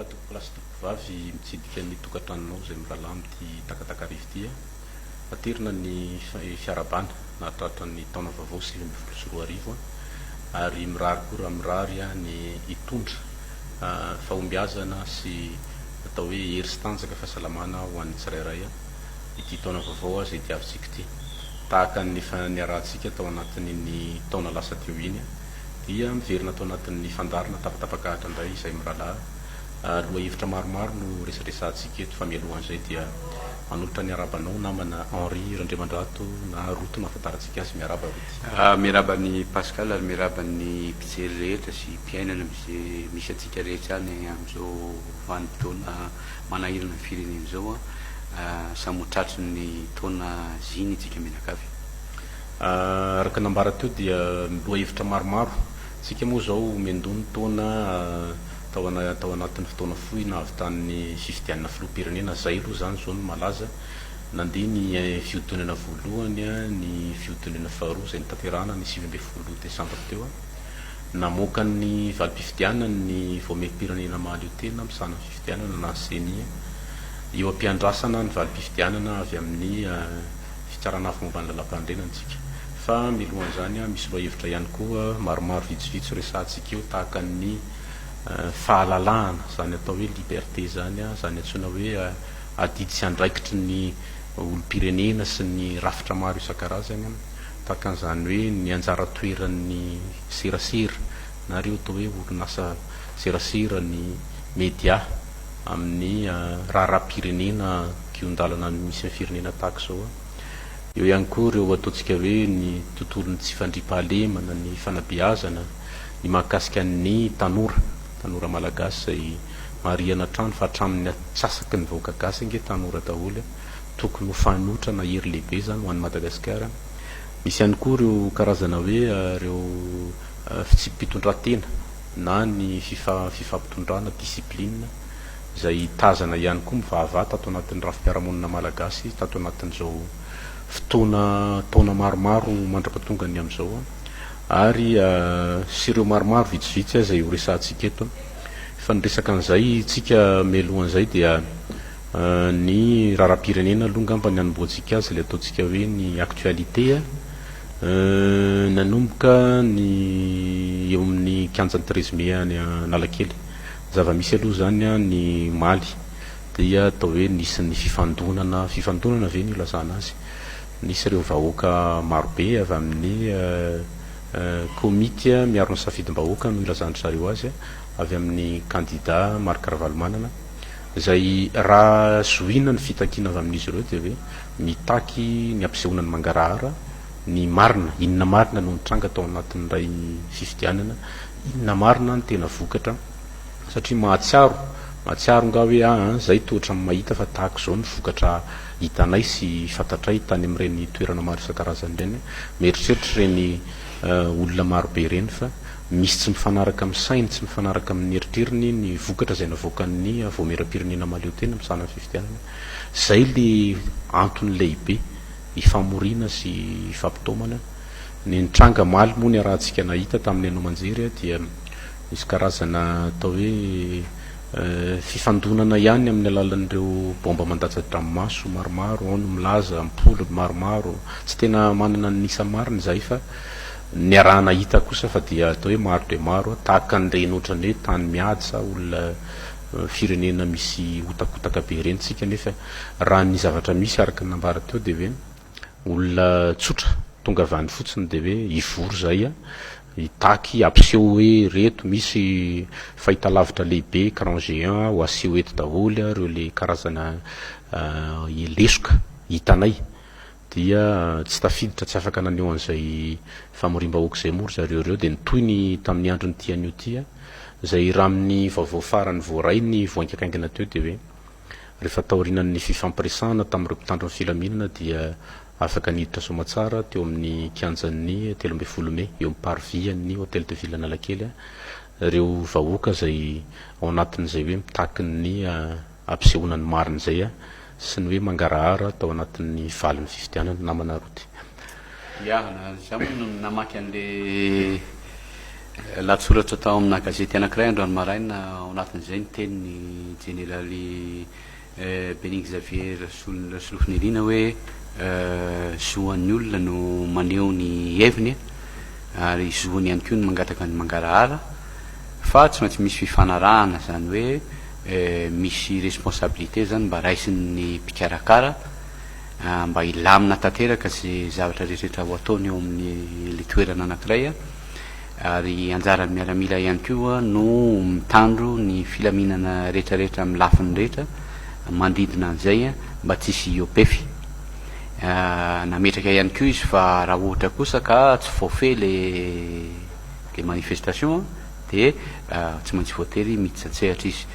raha tokolasy tokovavy mitsidika ny tokantranonao zay mirahalahy amity takataka-rivo ty paterina ny fiarabana nahatratra ny taona vaovao 2024 ary mirary koa raha mirary ny hitondra fahombiazana sy atao hoe hery sy tanjaka fahasalamana ho an'ny tsirairay ity taona vaovao zay diavintsika ty tahaka ny niarahantsika tao anatin'ny ny taona lasa teo iny dia miverina tao anatin'ny fandarina tapatapakahatra indray izay mirahalahy loha hevitra maromaro no resaresantsika eto fa mialohan'izay dia manolotra ny arabanao namana Henri Randriamandrato na roto nahafantarantsika azy miaraba roty miraba ny Pascal ary miraba ny mpijery rehetra sy mpiainana misy atsika rehetra any amin'izao vanim-potoana manahirana ny firenena zao samotratry ny taona ziny tsika menakavy araka nambara teo dia loha hevitra maromaro tsika moa zao mendony taona tao anatin'ny fotoana fohy na avy tamin'ny fifidianana filoham-pirenena zay aloha zany zao no malaza nandeha ny fihodinana voalohany ny fihodinana faharoa zay nitanterahana ny 20 Desambra teo namoaka ny valim-pifidianana ny voamem-pirenena mahaleo tena misana fifidianana na seni eo ampiandrasana ny valim-pifidianana avy amin'ny fitsarana avy momba ny lalam-pandrenantsika fa milohan'izany misy loha hevitra ihany koa maromaro vitsivitsy resantsika eo tahaka ny fahalalahana zany atao hoe liberté zany zany antsoina hoe adidy sy andraikitry ny olom-pirenena sy ny rafitra maro isan-karazany tahaka an'izany hoe ny anjara toeran'ny serasera na reo atao hoe orinasa serasera ny média amin'ny raharaham-pirenena kiondalana misy ny firenena tahaka zao eo ihany koa reo ataontsika hoe ny tontolony tsy fandriam-pahalemana ny fanabeazana ny mahakasika ny tanora malagasy zay mariana trano fa hatramin'ny atsasaky ny vahoaka gasy nge tanora daholo tokony ho fanotra na hery lehibe zany ho an'ny Madagasikara misy ihany koa reo karazana hoe reo fitsipitondratena na ny fifampitondrana discipline zay tazana ihany koa mivavata tato anatin'ny rafi-piarahamonina malagasy tato anatin'izao fotoana taona maromaro mandra-patongany amin'izao ary sy ireo maromaro vitsivitsy zay ho resantsika eto fa nyresaka an'izay tsika mialohan'izay dia ny raharaham-pirenena aloha ngamba ny anomboantsika azy le ataontsika hoe ny actualité nanomboka ny eo amin'ny 15 mai any Analakely zava-misy aloha zany ny Maly dia atao hoe nisy ny fifandonana ve ny lazana azy nisy ireo vahoaka marobe avy amin'ny komity miaro ny safidim-bahoaka no ilazandry zareo azy avy amin'ny candidat Marc Ravalomanana zay raha zoina ny fitakiana avy amin'izy ireo dia hoe mitaky ny ampisehoana ny mangarahara ny marina inona marina no nitranga tao anatin'ny ray fifidianana inona marina ny tena vokatra satria mahatsiaro nga hoe zay toetra mahita fa tahaka zao ny vokatra hitanay sy fantatray tany amin'ireny toerana maro isan-karazany ireny mieritreritra ireny olona marobe ireny fa misy tsy mifanaraka amin'ny sainy tsy mifanaraka amin'ny eritrerini ny vokatra zay navoakan'ny voameram-pirenena mahaleo tena misana fifidianana zay le antony lehibe ifamorina sy ifampitomana ny nitranga maly moa ny arahantsika nahita tamin'ny anao manjery dia misy karazana atao hoe fifandonana ihany amin'ny alalan'ireo bomba mandatsa-dranomaso maromaro ao no milaza ampolo maromaro tsy tena manana ny nisa mariny zay fa ny arahana hita kosa fa dia atao hoe maro de maro tahaka an'ireny ohatrany hoe tany miadsa olona firenena misy otakotaka be ireny tsika nefa raha ny zavatra misy araka nambara teo dia hoe olona tsotra tonga avany fotsiny dia hoe ivory zay itaky ampiseho hoe reto misy fahitalavitra lehibe cran géant ho aseho eto daholo reo le karazana lesoka hitanay dia tsy tafiditra tsy afaka naneo an'izay famorim-bahoaka zay mory zareo reo dia nitoy ny tamin'ny andro ny tian'io ty zay raha amin'ny vaovao farany voaray ny voankakaingana teo dia hoe rehefa taorinan'ny fifampiresahana tamin'ireo mpitandro ny filaminana dia afaka niditra somatsara teo amin'ny kianjan'ny 13 Mai eo am'parvian'ny hôtel de ville Analakely reo vahoaka zay ao anatin'izay hoe mitaky ny ampisehoana ny mariny zay sy ny hoe mangarahara tao anatin'ny valin'ny fifidianana namana roty za moa no namaky an'le Latsoratra tao amina gazety anankiray androany maraina ao anatin'izay ny tenyny generaly Bénigne Xavier Solofon-Irina hoe zoan'ny olona no maneho ny heviny ary zoany ihany koa ny mangataka ny mangarahara fa tsy maintsy misy fifanarahana zany hoe misy responsabilité zany mba raisin'ny mpikarakara mba ilamina tanteraka sy zavatra rehetrarehetra ho ataony eo amin'ny le toerana anankiray ary anjarany miaramila ihany koa no mitandro ny filaminana rehetrarehetra amin'ny lafiny rehetra mandidina an'izay mba tsisy iopefy nametraka ihany koa izy fa raha ohatra kosa ka tsy voafeh le manifestation de tsy maintsy voatery miditsatsehatra izy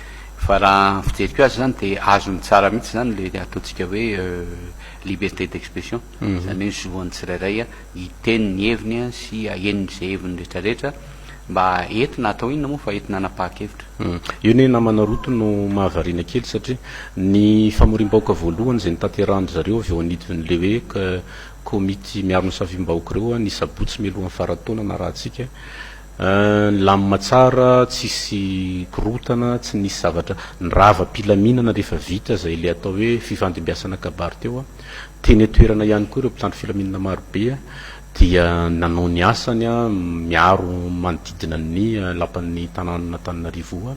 fa raha fijeriko azy zany de azony tsara mihitsy zany le ataontsika hoe liberté d'expression zany hoe zoan'ny tsirairay hiteny ny heviny sy aheniny zay heviny rehetrarehetra mba entina atao inona moa fa entina anapahakevitra io ne namana roto no mahavarina kely satria ny famorim-bahoaka voalohany zay nitanterahany zareo avy eo anidin'le hoe komity miaro ny safim-bahoaka reo ny sabotsy mialohan'ny farataona na raha tsika lamina tsara tsisy korotana tsy nisy zavatra ny rava-pilaminana rehefa vita zay le atao hoe fifandimbiasana kabary teo teny atoerana ihany koa ireo mpitandro filaminana marobe dia nanao ny asany miaro manodidina ny lapan'ny tanàna Antananarivo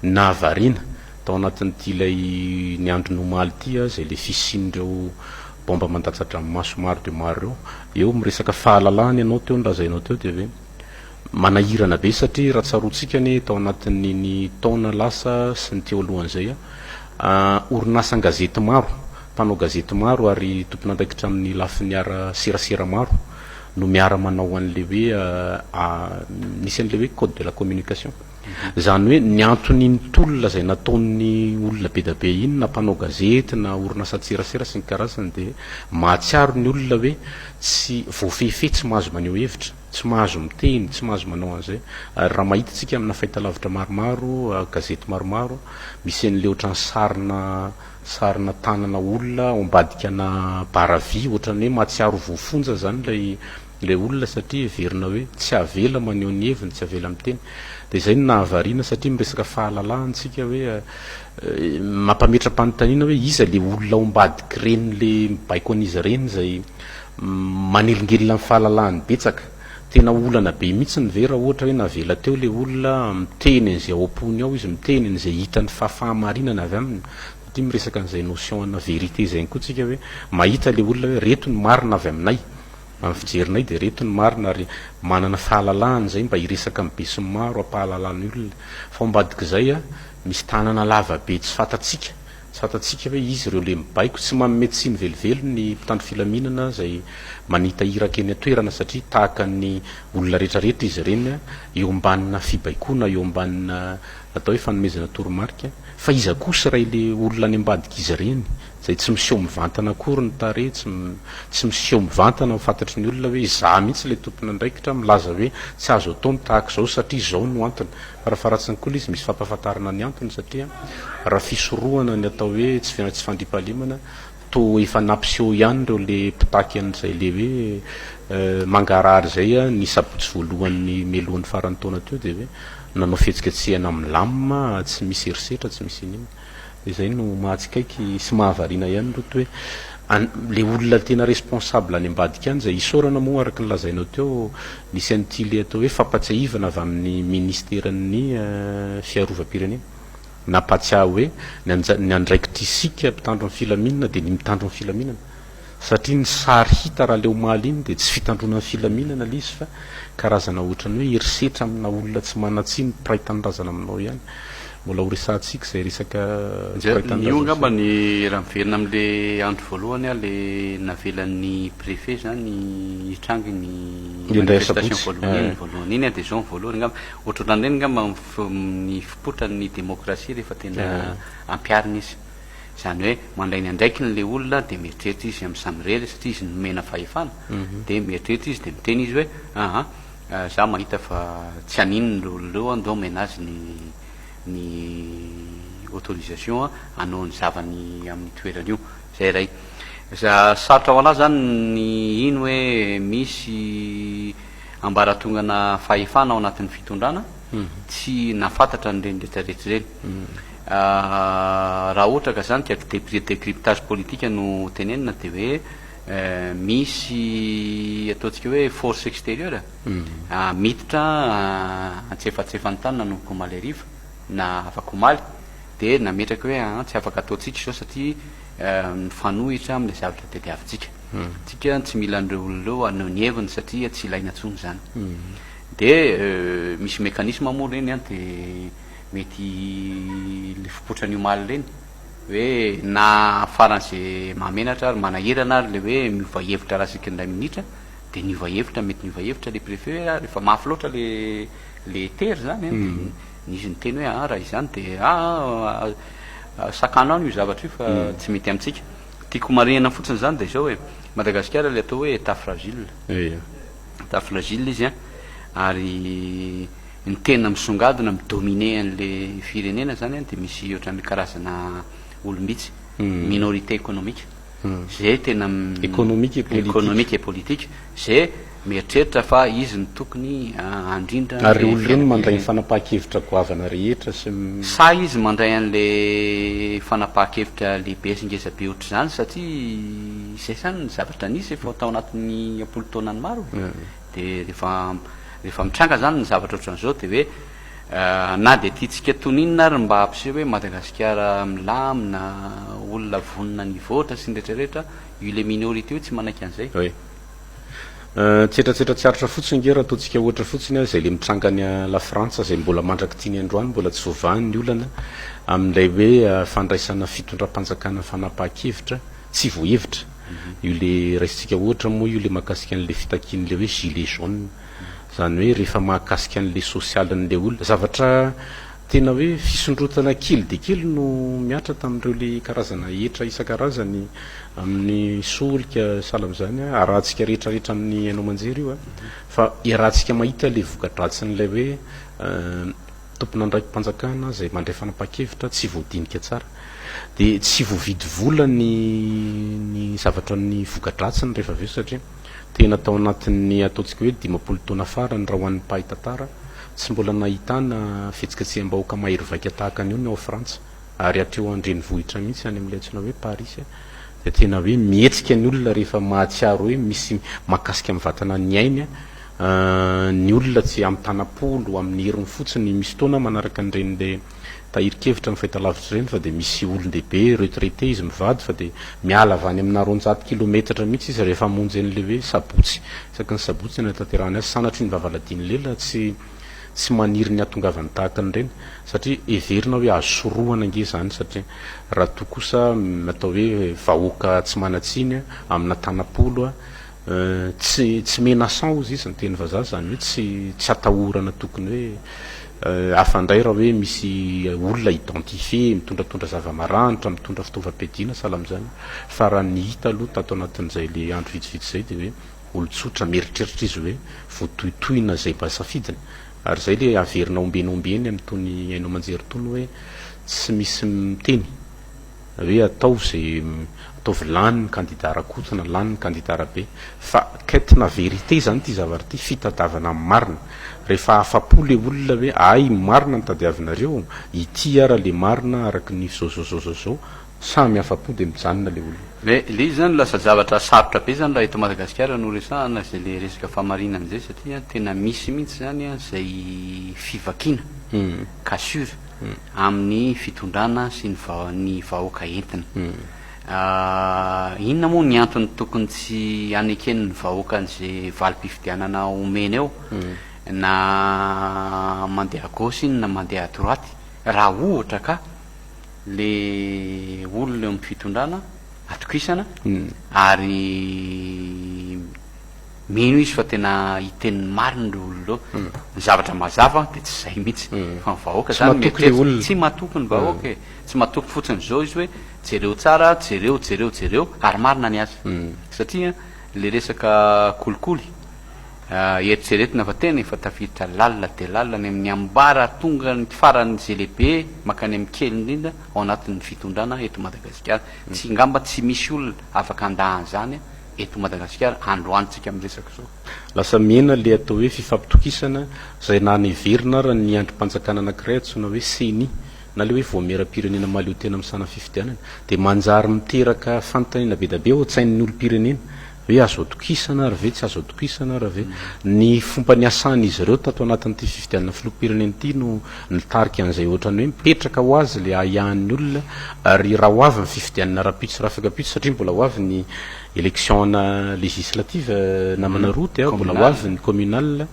na varina tao anatin'ity ilay ny andro nomaly ity zay le fisian'ireo bomba mandatsatra maso maro de maro eo miresaka fahalalahany ianao teo nolazainao teo de hoe manahirana be satria raha tsaroantsika ny tao anatin'ny ny taona lasa sy ny teo alohan'izay orinasa gazety maro mpanao gazety maro ary tompona andraikitra amin'ny lafiny ara serasera maro no miara manao an'le hoe nisy an'le hoe code de la communication zany hoe ny anton'iny tolona zay nataon'ny olona be da be iny na mpanao gazety na orinasa tserasera sy ny karazany de mahatsiaro ny olona hoe tsy voafefe tsy mahazo maneho hevitra tsy mahazo miteny tsy mahazo manao an'izay ary raha mahita tsika amina fahitalavitra maromaro gazety maromaro misy an'le ohatrany sarina tanana olona ombadika na baravy ohatrany hoe mahatsiaro voafonja zany le olona satria verina hoe tsy avela maneho ny heviny tsy avela miteny de zay ny nahavariana satria miresaka fahalalahanytsika hoe mampametra-panontaniana hoe iza le olona ombadiky reny le mibaiko an'izy reny zay manelingelina amin'ny fahalalahany betsaka tena olana be mihitsy ny vera ohatra hoe navela teo le olona miteny an'izay ao am-pony ao izy miteny an'izay hitany fahamarinana avy aminy satria miresaka an'izay notion na vérité zay koa tsika hoe mahita le olona hoe reto ny marina avy aminay amin'ny fijerinay de reto ny marina ary manana fahalalahany zay mba hiresaka amin'ny be sy maro ampahalalany olona fa ombadika zay misy tanana lava be tsy fatatsika hoe izy ireo le mibaiko tsy manome tsiny velivelo ny mpitandro filaminana zay manita iraka eny atoerana satria tahaka ny olona rehetrarehetra izy reny eo ambanina fibaikona eo ambanina atao hoe fanomezana toromarika fa iza kosa ray le olona any ambadika izy reny zay tsy miseho mivantana akory ny tare tsy miseho mivantana mifantatry ny olona hoe za mihitsy le tompona andraikitra milaza hoe tsy azo ataony tahaka zao satria zao no antony fa raha faratsiny koa izy misy fampahafantarana ny antony satria raha fisorohana ny atao hoe tsy fandripahalemana to efa nampiseho ihany reo le mpitaky an'izay le hoe mangarary zay ny sabotsy voalohany melohan'ny farany taona teo de hoe nanao fihetsiketsehana amin'ny lamina tsy misy erisetra tsy misy inina de zay no mahatsikaiky sy mahavariana ihany roto hoe le olona tena responsable any ambadika any zay isorana moa araky nylazainao teo nisy an'ity le atao hoe fampatsiahivana avy amin'ny ministeran'ny fiarovam-pirenena nampatsiahy hoe ny andraikitra isika mpitandro ny filaminana de ny mitandro ny filaminana satria ny sary hita raha le omaly iny de tsy fitandrona ny filaminana le izy fa karazana ohatrany hoe erisetra amina olona tsy manatsiny piraitanindrazana aminao ihany mbola ho resahantsika zay resaka io ngamba ny raha miverina am'le andro voalohany le navelan'ny préfet zany hitrangy ny manifestation voalohany iny de zao voalohany ngamba ohatrany reny ngamba ny fipotrany démocratie rehefa tena ampiarina izy zany hoe mandray ny andraikiny le olona de mieritreritra izy amin'ny samyrely satria izy nomena fahefana de mieritreritra izy de miteny izy hoe za mahita fa tsy aninony le olona reo andao mena azy ny autorisation anao ny zavany amin'ny toerana io zay ray sarotra ho anazy zany ny iny hoe misy ambaratongana fahefana ao anatin'ny fitondrana tsy nafantatra ny reny rehetrarehetra reny raha ohatra ka zany tiako décryptage politique no tenenina de hoe misy ataontsika hoe force extérieure miditra antsefatsefany tany nanomboka omaly ariva na afaka omaly de nametraka hoe tsy afaka ataotsika zao satria mifanohitra am'le zavatra tediavintsika tsika tsy mila an'ireo olon'ireo aneonieviny satria tsy ilaina tsony zany de misy mécanisme moa reny de mety le fipotrany omaly reny hoe na faran'zay mamenatra ary manahirana ary le hoe miova hevitra raha sika ndray minitra de niova hevitra mety niova hevitra le préfet hoe rehefa mafy loatra le tery zany nisy ny teny hoe raha izany de sakana ano io zavatra io fa tsy mety amitsika tiako marihana fotsiny zany de zao hoe Madagasikara le atao hoe état fragile état fragile izy ary ny tena misongadina midomine an'le firenena zany de misy ohatran'ny karazana olombitsy minorité économique zay tena économique et politique zay mieritreritra fa izy ny tokony andrindra ary olo reny mandray ny fanapahan-kevitra goavana rehetra sa izy mandray an'le fanapahan-kevitra lehibe sy ngezabe ohatra zany satria zay zany ny zavatra nisy efa atao anatin'ny apolo taonany maro de rehefa mitranga zany ny zavatra ohatran'izao de hoe na de tiatsika toninina ary mba ampiseho hoe Madagasikara milamina olona vonina ny voatra sy ny rehetrarehetra io le minorité io tsy manaiky an'izay tsetratsetra tsy aritra fotsiny nge raha ataontsika ohatra fotsiny zay le mitrangany la Frantsa zay mbola mandraky tiany androany mbola tsy voavahan'ny olana amin'ilay hoe fandraisana fitondram-panjakana fanapahan-kevitra tsy voahevitra io le raisitsika ohatra moa io le mahakasika an'le fitakian'le hoe gilet jaune zany hoe rehefa mahakasika an'le sosialin'le olona zavatra tena hoe fisondrotana kely de kely no miatra tamin'ireo le karazana etra isan-karazany amin'ny solika sahala am'izany arahantsika rehetrarehetra amin'ny ainao manjery io fa irahantsika mahita le vokadratsyn'ilay hoe tompona andraiky mpanjakana zay mandray fanapahan-kevitra tsy voadinika tsara de tsy voavidy vola ny zavatra ny vokadratsiny rehefa aveo satria tena tao anatin'ny ataontsika hoe 10 taona farany raha hoan'ny mpahitatara tsy mbola nahitana fihetsikatsehem-bahoaka mahery vaika tahaka an'io ny ao Frantsa ary hatreo andrenivohitra mihitsy any amin'ilay antsona hoe Paris de tena hoe mihetsika ny olona rehefa mahatsiaro hoe misy mahakasika amin'ny vatana ny ainy ny olona tsy amin'ny tanapolo amin'ny heriny fotsiny misy taona manaraka an'ireny le tahirikevitra ny fahitalavitra reny fa de misy olon-dehibe retraité izy mivady fa de miala avy any amina 400 kilometatra mihitsy izy rehefa monjy an'le hoe sabotsy isaky ny sabotsy ny tanterahany azy sanatry ny vavaladiny lela tsy maniry ny atongavany tahaka ny reny satria everina hoe azo sorohana nge zany satria raha to kosa atao hoe vahoaka tsy manatsiny amina tanapolo tsy menaçant ozy izy ny teny vazaha zany hoe tsy atahorana tokony hoe afandray raha hoe misy olona identifié mitondratondra zava-maranitra mitondra fitaovam-piadina sahala am'izany fa raha ny hita aloha tato anatin'izay le andro vitsivitsy zay de hoe olo-tsotra mieritreritra izy hoe voatohitohina zay mba safidiny ary zay le averina ombenyombeny am'tony ainao manjery tony hoe tsy misy miteny hoe atao zay ataovy lany ny candidat rakotana lany ny candidat rabe fa kaitina vérité zany ty zavatra ty fitadiavana marina rehefa afapo le olona hoe ay marina ny tadiavinareo ity ara le marina araky ny zao samy afapo de mijanona le olona le izy zany lasa zavatra sarotra be zany raha eto Madagasikara no resahana zay le resaka famarinana zay satria tena misy mihitsy zany zay fivakina cassure amin'ny fitondrana sy ny vahoaka entina inona moa ny antony tokony tsy anekeny ny vahoaka an'izay valim-pifidianana omeny eo na mandeha gauche iny na mandeha droite raha ohatra ka le olona eo amin'ny fitondrana atokisana ary mino izy fa tena hiteniny mariny le olona eo ny zavatra mazava de tsy zay mihitsy fa vahoaka zany tsy matoky ny vahoaka tsy matoky fotsiny zao izy hoe jereo tsara jereo ary marina ny azy satria le resaka kolikoly eritreretina fa tena efa tafiditra lalina de lalina ny amin'ny ambara tonga ny farany zay lehibe makany amin'ny kely indrindra ao anatin'ny fitondrana eto Madagasikara tsy ngamba tsy misy olona afaka andahan' zany eto Madagasikara androanytsika am'resaka zao lasa miena le atao hoe fifampitokisana zay na neverina raha ny androm-panjakana anankiray atsoina hoe seni na le hoe voamera-pirenena maleo tena am'sana fifidianana de manjary miteraka fanontaniana be da be ao an-tsain'ny olo-pirenena hoe azo atokisana ary ve tsy azo atokisana raha ve ny fomba ny asan'izy ireo tato anatin'ity fifidianana filoham-pirenena ity no nitarika an'izay ohatrany hoe mipetraka ho azy le ahiahan'ny olona ary raha ho avy ny fifidianana rapitso raha afakapitso satria mbola ho avy ny électionna législative namana roa ty mbola ho avy ny communal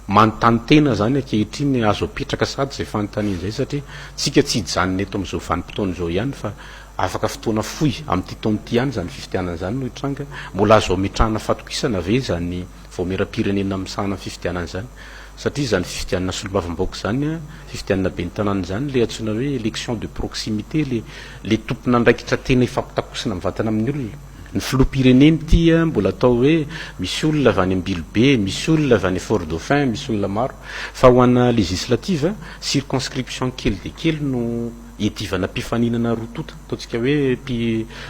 manontany tena zany ankehitriny azo apetraka sady zay fanontaniana zay satria tsika tsy hijanony eto am'izao vanim-potoana zao ihany fa afaka fotoana foy am'ty taon'ity ihany zany fifidianana zany no hitranga mbola azo ametrahana fatokisana ve zany voamera-pirenena am'sahana fifidianana zany satria zany fifidianana solombavam-baoaka zany fifidianana be ny tanàna zany le antsoina hoe élection de proximité le tompona andraikitra tena ifampitakosina mivantana amin'ny olona ny filoham-pireneny tya mbola atao hoe misy olona avy any ambilobe misy olona avy any fort dauphin misy olona maro fa ho ana législative circonscription kely de kely no iadivana mpifaninana rotota ataontsika hoe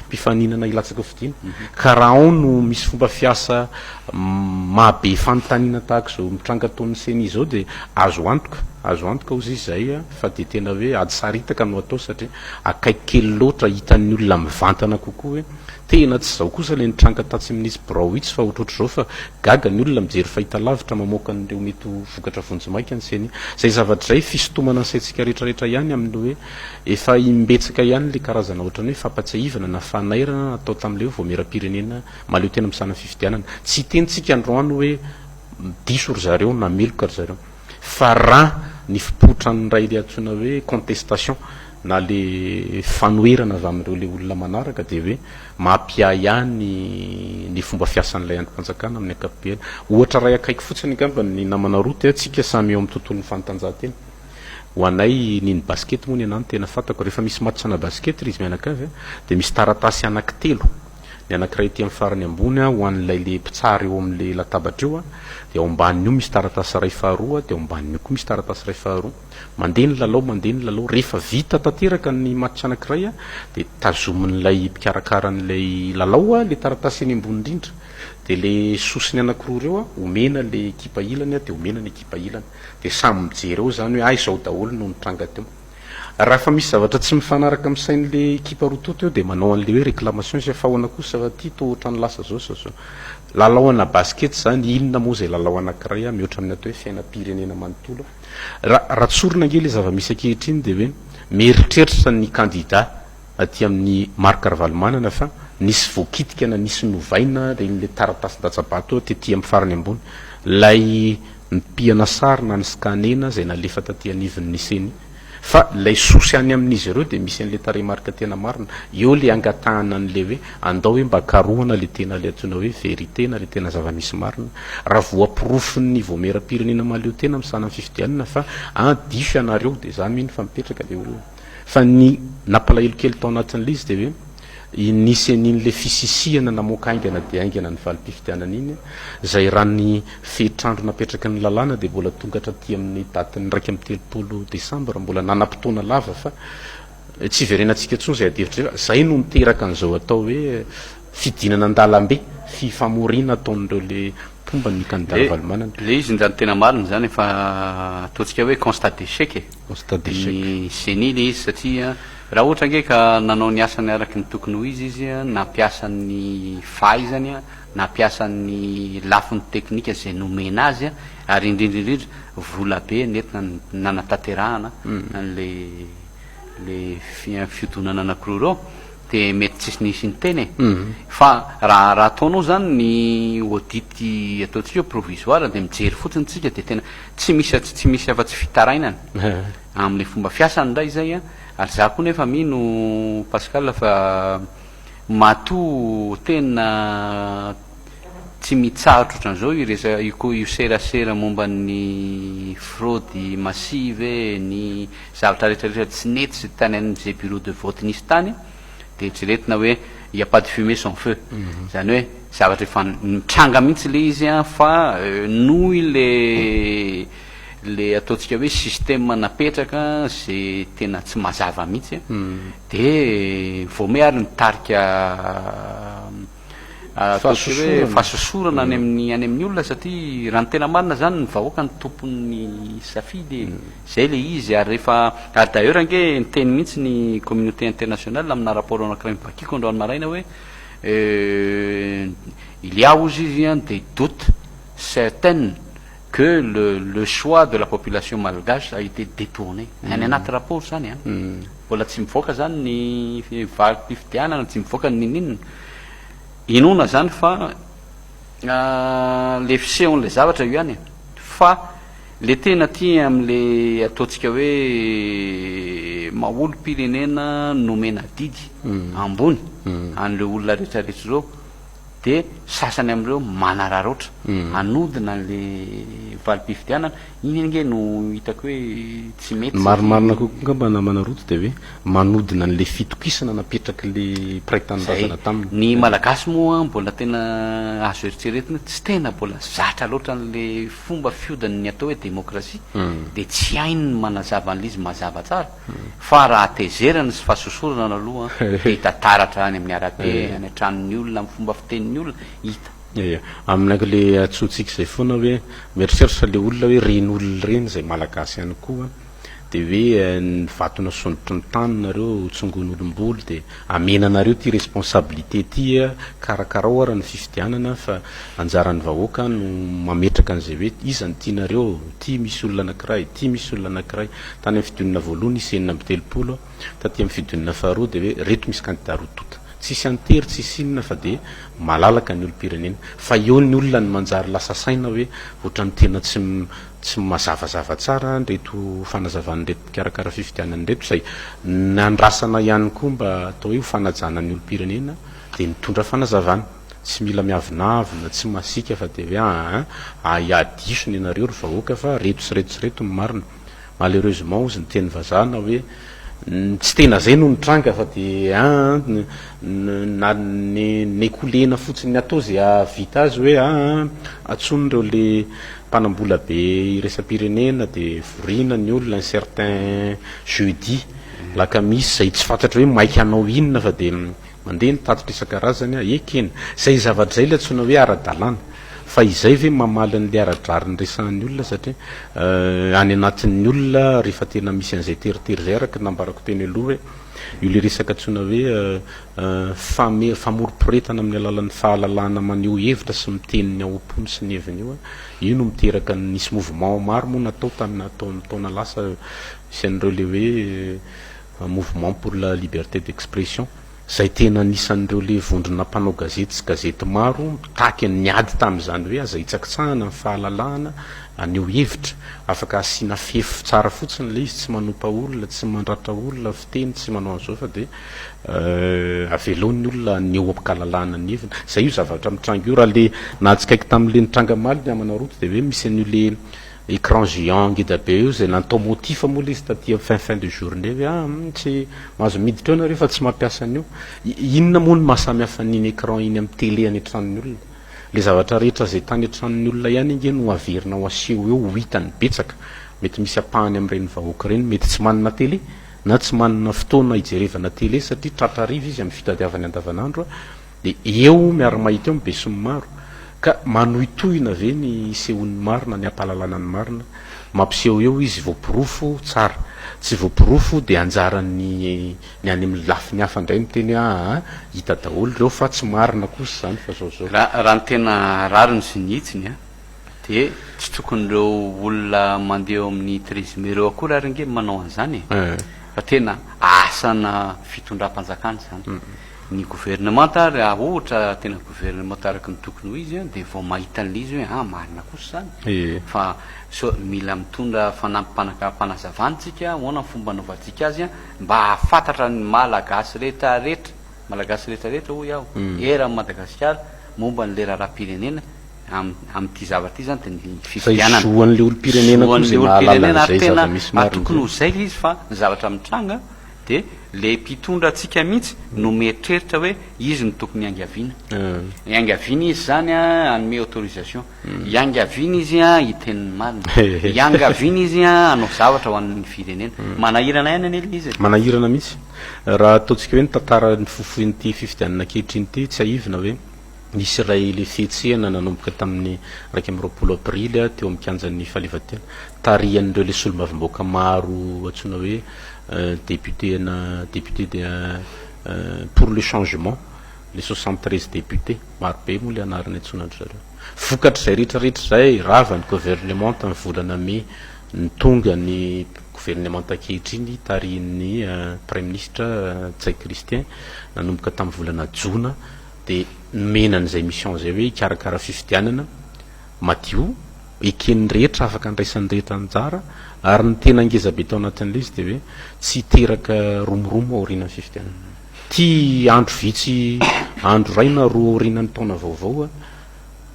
mpifaninana ilatsaka fidiana ka raha ao no misy fomba fiasa mahabe fanontaniana tahaka zao mitranga taon'ny seni zao de azo antoka ozy izay fa de tena hoe ady saritaka no atao satria akaiky kely loatra hitan'ny olona mivantana kokoa hoe tena tsy zao kosa le nitranga tatsy minisy braoits fa ohatroatra zao fa gaga ny olona mijery fahita lavitra mamoaka an'ireo mety vokatra vonjimaika ny seny zay zavatra zay fisotomana ansaitsika rehetrarehetra ihany amin'ny hoe efa imbetsaka ihany le karazana ohatrany hoe fampatsiahivana na fanairana atao tam'le voamera-pirenena maleo tena am'sana fifidianana tsy tenitsika androany hoe diso ry zareo na meloka ry zareo fa raha ny fipotrany ray le antsoina hoe contestation na le fanoerana avy am'ireo le olona manaraka de hoe mampia ihany ny fomba fiasan'ilay androm-panjakana amin'ny ankapobeny ohatra ray akaiky fotsiny angamba ny namana roa ty atsika samy eo amin'ny tontolon'ny fanotanjahantena ho anay niny baskety moa ny anany tena fantako rehefa misy matchana baskety ry izy mianakavy de misy taratasy anankitelo ny anankiray ty amin'ny farany ambony ho an'ilay le mpitsara eo am'le latabatra io de ao amban'io misy taratasy ray faharoa de ao amban'io koa misy taratasy ray faharoa mandeha ny lalao rehefa vita tanteraka ny match anankiray de tazomin'ilay mpikarakaraan'ilay lalao le taratasy eny ambony indrindra de le sosiny anankiroa reo omena le ekipa ilany de omena ny ekipa ilany de samy mijery eo zany hoe zao daholo no nitranga teo raha fa misy zavatra tsy mifanaraka am'sain'le ekipa rototo eo de manao an'le hoe réclamation sy afahoana kosa fa ty tohatra ny lasa zao sao lalaoana basket zany inona moa zay lalao anankiray mihoatra amin'ny atao hoe fiainam-pirenena manontolo raha tsorona ange le zava-misy ankehitriny de hoe mieritreritra ny candidat aty amin'ny Marc Ravalomanana fa nisy voakitika na nisy novaina ren'le taratasy datsabato tety amin'ny farany ambony lay mpiana sary na ny scanena zay nalefa taty anivon'ny niseny fa lay sosy any amin'izy ireo de misy an'le taremarika tena marina eo le angatahana an'le hoe andao hoe mba karohana le tena le antsoina hoe vérité na le tena zava-misy marina raha voaporofiny voamera-pirenena maleo tena am'sana fifidianana fa diso ianareo de za mino fa mipetraka le olona fa ny nampalahelo kely tao anatin'le izy de hoe nisy an'in'le fisisiana namoaka aingana de aingana ny valim-pifidianana iny zay raha ny fehitrandro napetraka ny lalàna de mbola tongatra ty amin'ny datiny raiky am'y telopolo desambra mbola nanam-potoana lava fa tsy verenantsika ntsony zay adevitra zay no miteraka an'izao atao hoe fidinana an-dalambe fifamorina ataon'ireo le pomba ny candidat Ravalomanana le izy nzany tena marina zany efa ataontsika hoe constat d'échec ny seni le izy satria raha ohatra nge ka nanao ny asany araky ny tokony ho izy nampiasan'ny fahaizany nampiasan'ny lafiny teknika zay nomena azy ary indrindrindrindra vola be nentina nanatanterahana le fiodonana anankiroa reo de mety tsisy nisy ny teny fa raha ataonao zany ny audity ataontsika provisoire de mijery fotsiny tsika de tena tsy misy afa-tsy fitarainana am'le fomba fiasany ndray zay ary za koa nefa mino Pascal fa mato tena tsy mitsarotra ohatran'izao iresa io serasera momba ny fraude massive ny zavatra rehetrarehetra tsy nety sy tany an'izay bureau de vote nisy tany de tsy retina hoe y a pas de fumée sans feu zany hoe zavatra efa mitranga mihitsy le izy fa nohy le ataontsika hoe système napetraka zay tena tsy mazava mihitsy de vao me ary nitarika ataotsy hoe fahasosorana any amin'ny olona satria raha ny tena marina zany ny vahoaka ny tompony safidy zay le izy ary rehefa ary d'ailleurs ange nyteny mihitsy ny communauté internationale amina rapport anankiray mibakiko androany maraina hoe il y a ozy izy des doutes certaines que le choix de la population malgache a été détourné any anaty rapport zany mbola tsy mivoaka zany ny valim-pifidianana tsy mivoaka ny ninina inona zany fa le fisehoan'le zavatra io ihany fa le tena ty am'le ataontsika hoe maolo-pirenena nomena didy ambony an'le olona rehetrarehetra zao de sasany am'ireo manararoatra anodina an'le valim-pifidianana iny ange no hitako hoe tsy mety marimarina kokoa mba namanaroto de hoe manodina an'le fitokisana napetraky le praitanyrazana taminy ny malagasy moa mbola tena azo eritreretina tsy tena mbola zatra loatra an'le fomba fiodan'ny atao hoe demokrasia de tsy hainy ny manazava an'le izy mazava tsara fa raha tezerana sy fahasosorana aloha de hitataratra any amin'ny arabe any antranon'ny olona amin'ny fomba fitenin'ny olona hita aminako le atsotsika zay foana hoe mieritreritra le olona hoe reny olona reny zay malagasy ihany koa de hoe ny vatona sonotry ny taninareo tsongon'olomboly de amenanareo ty responsabilité ty karakarao ara ny fifidianana fa anjaran'ny vahoaka no mametraka an'izay hoe izany tianareo ty misy olona anankiray ty misy olona anankiray tany amin'ny fidonina voalohany isy enina amby telopolo taty amin'ny fidonina faharoa de hoe reto misy candidat rotota tsisy antery tsisy inona fa de malalaka ny olo-pirenena fa eo ny olona ny manjary lasa saina hoe ohatrany tena tsy mazavazava tsara nreto fanazavan'reto karakara fifidianany reto zay nandrasana ihany koa mba atao hoe hofanajana ny olo-pirenena de mitondra fanazavana tsy mila miavinavina tsy masika fa de hoe iadisony ianareo ry vahoaka fa reto sy reto sy reto ny marina malheureusement ozy ny teny vazana hoe tsy tena zay no nitranga fa de nekolena fotsiny ny atao zay avita azy hoe atsony reo le mpanambola be iresa-pirenena de vorina ny olona un certain jeudi laka misy zay tsy fantatra hoe maiky anao inona fa de mandeha ny tatitra isan-karazany ekena zay zavatra zay le atsona hoe ara-dalàna fa izay ve mamaly an'le ara-drary ny resan'ny olona satria any anatin'ny olona rehefa tena misy an'izay teritery zay araka nambarako teny aloha hoe io le resaka atsona hoe famoriporetana amin'ny alalan'ny fahalalana maneho hevitra sy miteniny ao-pony sy ny heviny io no miteraka nisy mouvement maro moa natao taona lasa misy an'ireo le hoe mouvement pour la liberté d'expression zay tena nisan'ireo le vondrona mpanao gazety sy gazety maro taky niady tam'izany hoe aza hitsakitsahana amin'ny fahalalahana aneo hevitra afaka asiana fefo tsara fotsiny le izy tsy manompa olona tsy mandratra olona fiteny tsy manao an'izao fa de aveloan'ny olona neo ampikalàlahana ny hevina zay io zavatra mitranga io raha le nahatsikaiky tam'le nitranga maly ny amanaroto de hoe misy an'io le écran géant ngeda be io zay natao motifa moa le izy taty fin de journée hoe tsy mahazo miditra eo nareo fa tsy mampiasa an'io inona moa ny mahasamihafa n'iny écran iny amin'ny télé any antranon'ny olona le zavatra rehetra zay tany antranon'ny olona ihany inge no averina ho aseho eo ho hitany betsaka mety misy ampahany am'ireny vahoaka reny mety tsy manana télé na tsy manana fotoana hijerevana télé satria tratrariva izy amin'ny fitadiavany andavanandro de eo miara-mahita eo mibe sy ny maro ka manohitohina ve ny sehon'ny marina ny ampahalalana ny marina mampiseho eo izy voapirofo tsara tsy voapirofo de anjarany ny any amin'ny lafiny hafa indray miteny hita daholo reo fa tsy marina kosa zany fa zaozao raha ny tena rariny sy nihitsiny de tsy tokony reo olona mandeha eo amin'ny trésimer reo akory ary nge manao an'izany fa tena asana fitondram-panjakana zany ny gouvernement raha ohatra tena gouvernement araky ny tokony ho izy de vao mahita an'le izy hoe marina kosa zany fa mila mitondra fanampanazavanytsika hoana ny fomba anaovantsika azy mba hahafantatra ny malagasy rehetrarehetra hoy aho era Madagasikara momba ny le raharam-pirenena am'ty zavatra ty zany de ny fifidianana soan'le olo-pirenena koa zay mahalalana zay zava-misy maro tokony ho zay le izy fa ny zavatra mitranga de le mpitondra atsika mihitsy no mieritreritra hoe izy ny tokony iangaviana iangaviana izy zany anome autorisation iangaviana izy hiteniny marina iangaviana izy anao zavatra ho an'ny firenena manahirana ihany any le izy manahirana mihitsy raha ataontsika hoe ny tantara ny fofoin'ity fifidianana ankehitriny ty tsy aivina hoe misy ray le fihetsehana nanomboka tamin'ny 1 aprily teo amin'ny kianjan'ny fahaleovatena tarihan'ireo le solomavimboaka maro atsona hoe député pour le changement le 73 députés maro be moa le anarany atsonandry zareo vokatry zay rehetrarehetra zay rava ny gouvernement tamin'ny volana mai ny tonga ny gouvernement ankehitriny tarihin'ny premier ministre Tsay Christien nanomboka tamin'ny volana jona de menan'izay mission zay hoe ikarakara fifidianana madio eken'ny rehetra afaka andraisan'ny rehetra anjara ary ny tena angezabe tao anatin'ilay izy de hoe tsy teraka romoromo aorianan'ny fifidianana ty andro vitsy andro raina roa aorianan'ny taona vaovao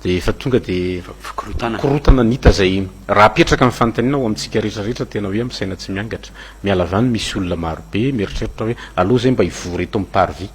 de efa tonga de korotana nita zay raha apetraka amin'ny fanontaniana ao amintsika rehetrarehetra tena hoe am'saina tsy miangatra miala avany misy olona maro be mieritreritra hoe aloha zay mba hivory eto amin'ny parvis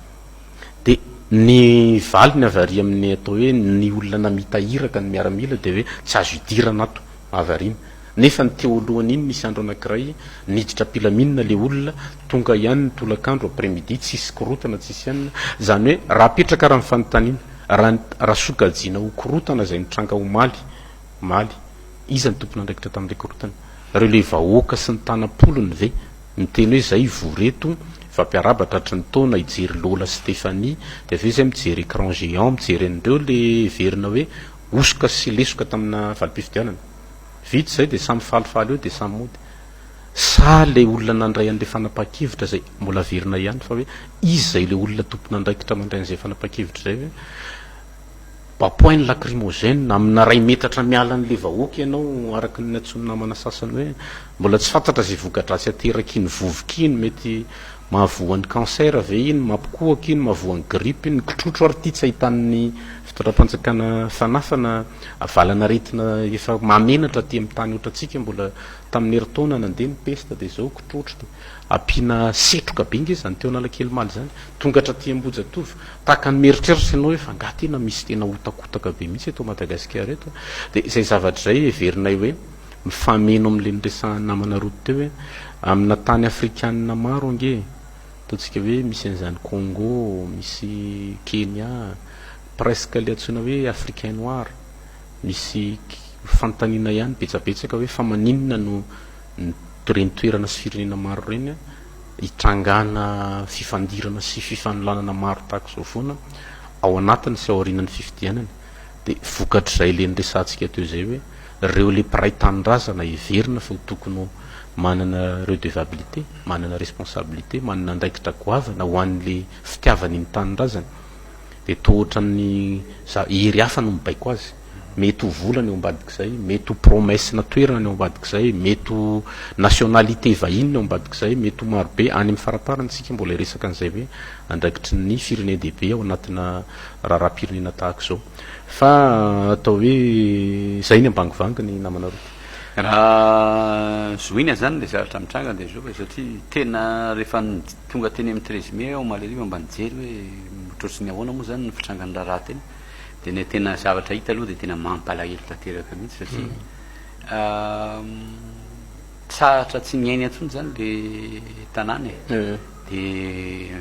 de ny valy ny avary amin'ny atao hoe ny olona namitahiraka ny miaramila de hoe tsy azo idirana ato avarina nefa ny teo alohany iny misy andro anankiray niditra pilaminina le olona tonga ihany ny tolakandro après midi tsisy korotana tsisy ianina zany hoe raha apetraka raha mifanontanina raha sokajiana ho korotana zay nitranga ho maly iza ny tompona andraikitra tamin'ilay korotana reo le vahoaka sy ny tanapolony ve miteny hoe zay voreto fampiarabatra hatry ny taona hijery Lola Stéphanie de aveo zay mijery écran géant mijery an'ireo le verina hoe osoka sy lesoka tamina valim-pifidianana vitsy zay de samy falifaly eo de samy mody sa le olona nandray an'le fanapa-kevitra zay mbola verina ihany fa hoe izy zay le olona tompona andraikitra mandray an'izay fanapa-kevitra zay hoe bapoiny lacrymogène amina ray metatra miala an'le vahoaka ianao araky ny atsony namana sasany hoe mbola tsy fantatra zay vokadratsy ateraky iny vovoka iny mety mahavoan'ny cancer ve iny mampikohaka iny mahavoan'ny grippe iny kitrotro ary ty tsy ahitan'ny fitondram-panjakana fanafana avalana retina efa mamenatra ty amin'ny tany ohatratsika mbola tamin'ny heritaona nandeha ny pesta de zao kitrotro de ampiana setroka be nge zany teo analakely maly zany tonga hatraty ambojatova tahaka ny mieritreritra ianao hoe fa nga tena misy tena otakotaka be mihitsy eto Madagasikara eto de zay zavatra zay everinay hoe mifameno am'le niresa namana roto teo hoe amina tany afrikanina maro ange ataontsika hoe misy an'izany Congo misy Kenya presque le antsoina hoe africain noir misy fantanina ihany betsabetsaka hoe fa maninona no reny toerana sy firenena maro reny hitrangana fifandirana sy fifanolanana maro tahaka zao foana ao anatiny sy ao aorianan'ny fifidianana de vokatr'izay le nyresantsika teo zay hoe reo le mpiray tanindrazana everina fa ho tokony manana redevabilité manana responsabilité manana andraikitra goavana ho an'le fitiavany iny tanindrazana de tohatra ny hery hafa no mibaiko azy mety ho volany eo ambadik'izay mety ho promesse na toerana eo ambadik'izay mety ho nationalité vahiny eo ambadik'izay mety ho maro be any amin'ny faraparantsika mbola iresaka an'izay hoe andraikitry ny firenena dehibe ao anatina raha-pirenena tahaka zao fa atao hoe zay ny ambangivangy ny namana roty raha zoina zany le zavatra mitranga de zao satria tena rehefa tonga teny amin'ny 13 mai ao maleriva mba nijery hoe otrotry ny ahoana moa zany ny fitrangany raharaha teny de ny tena zavatra hita aloha de tena mampalahelo tanteraka mihitsy satria tsahatra tsy miainy atsony zany le tanàna de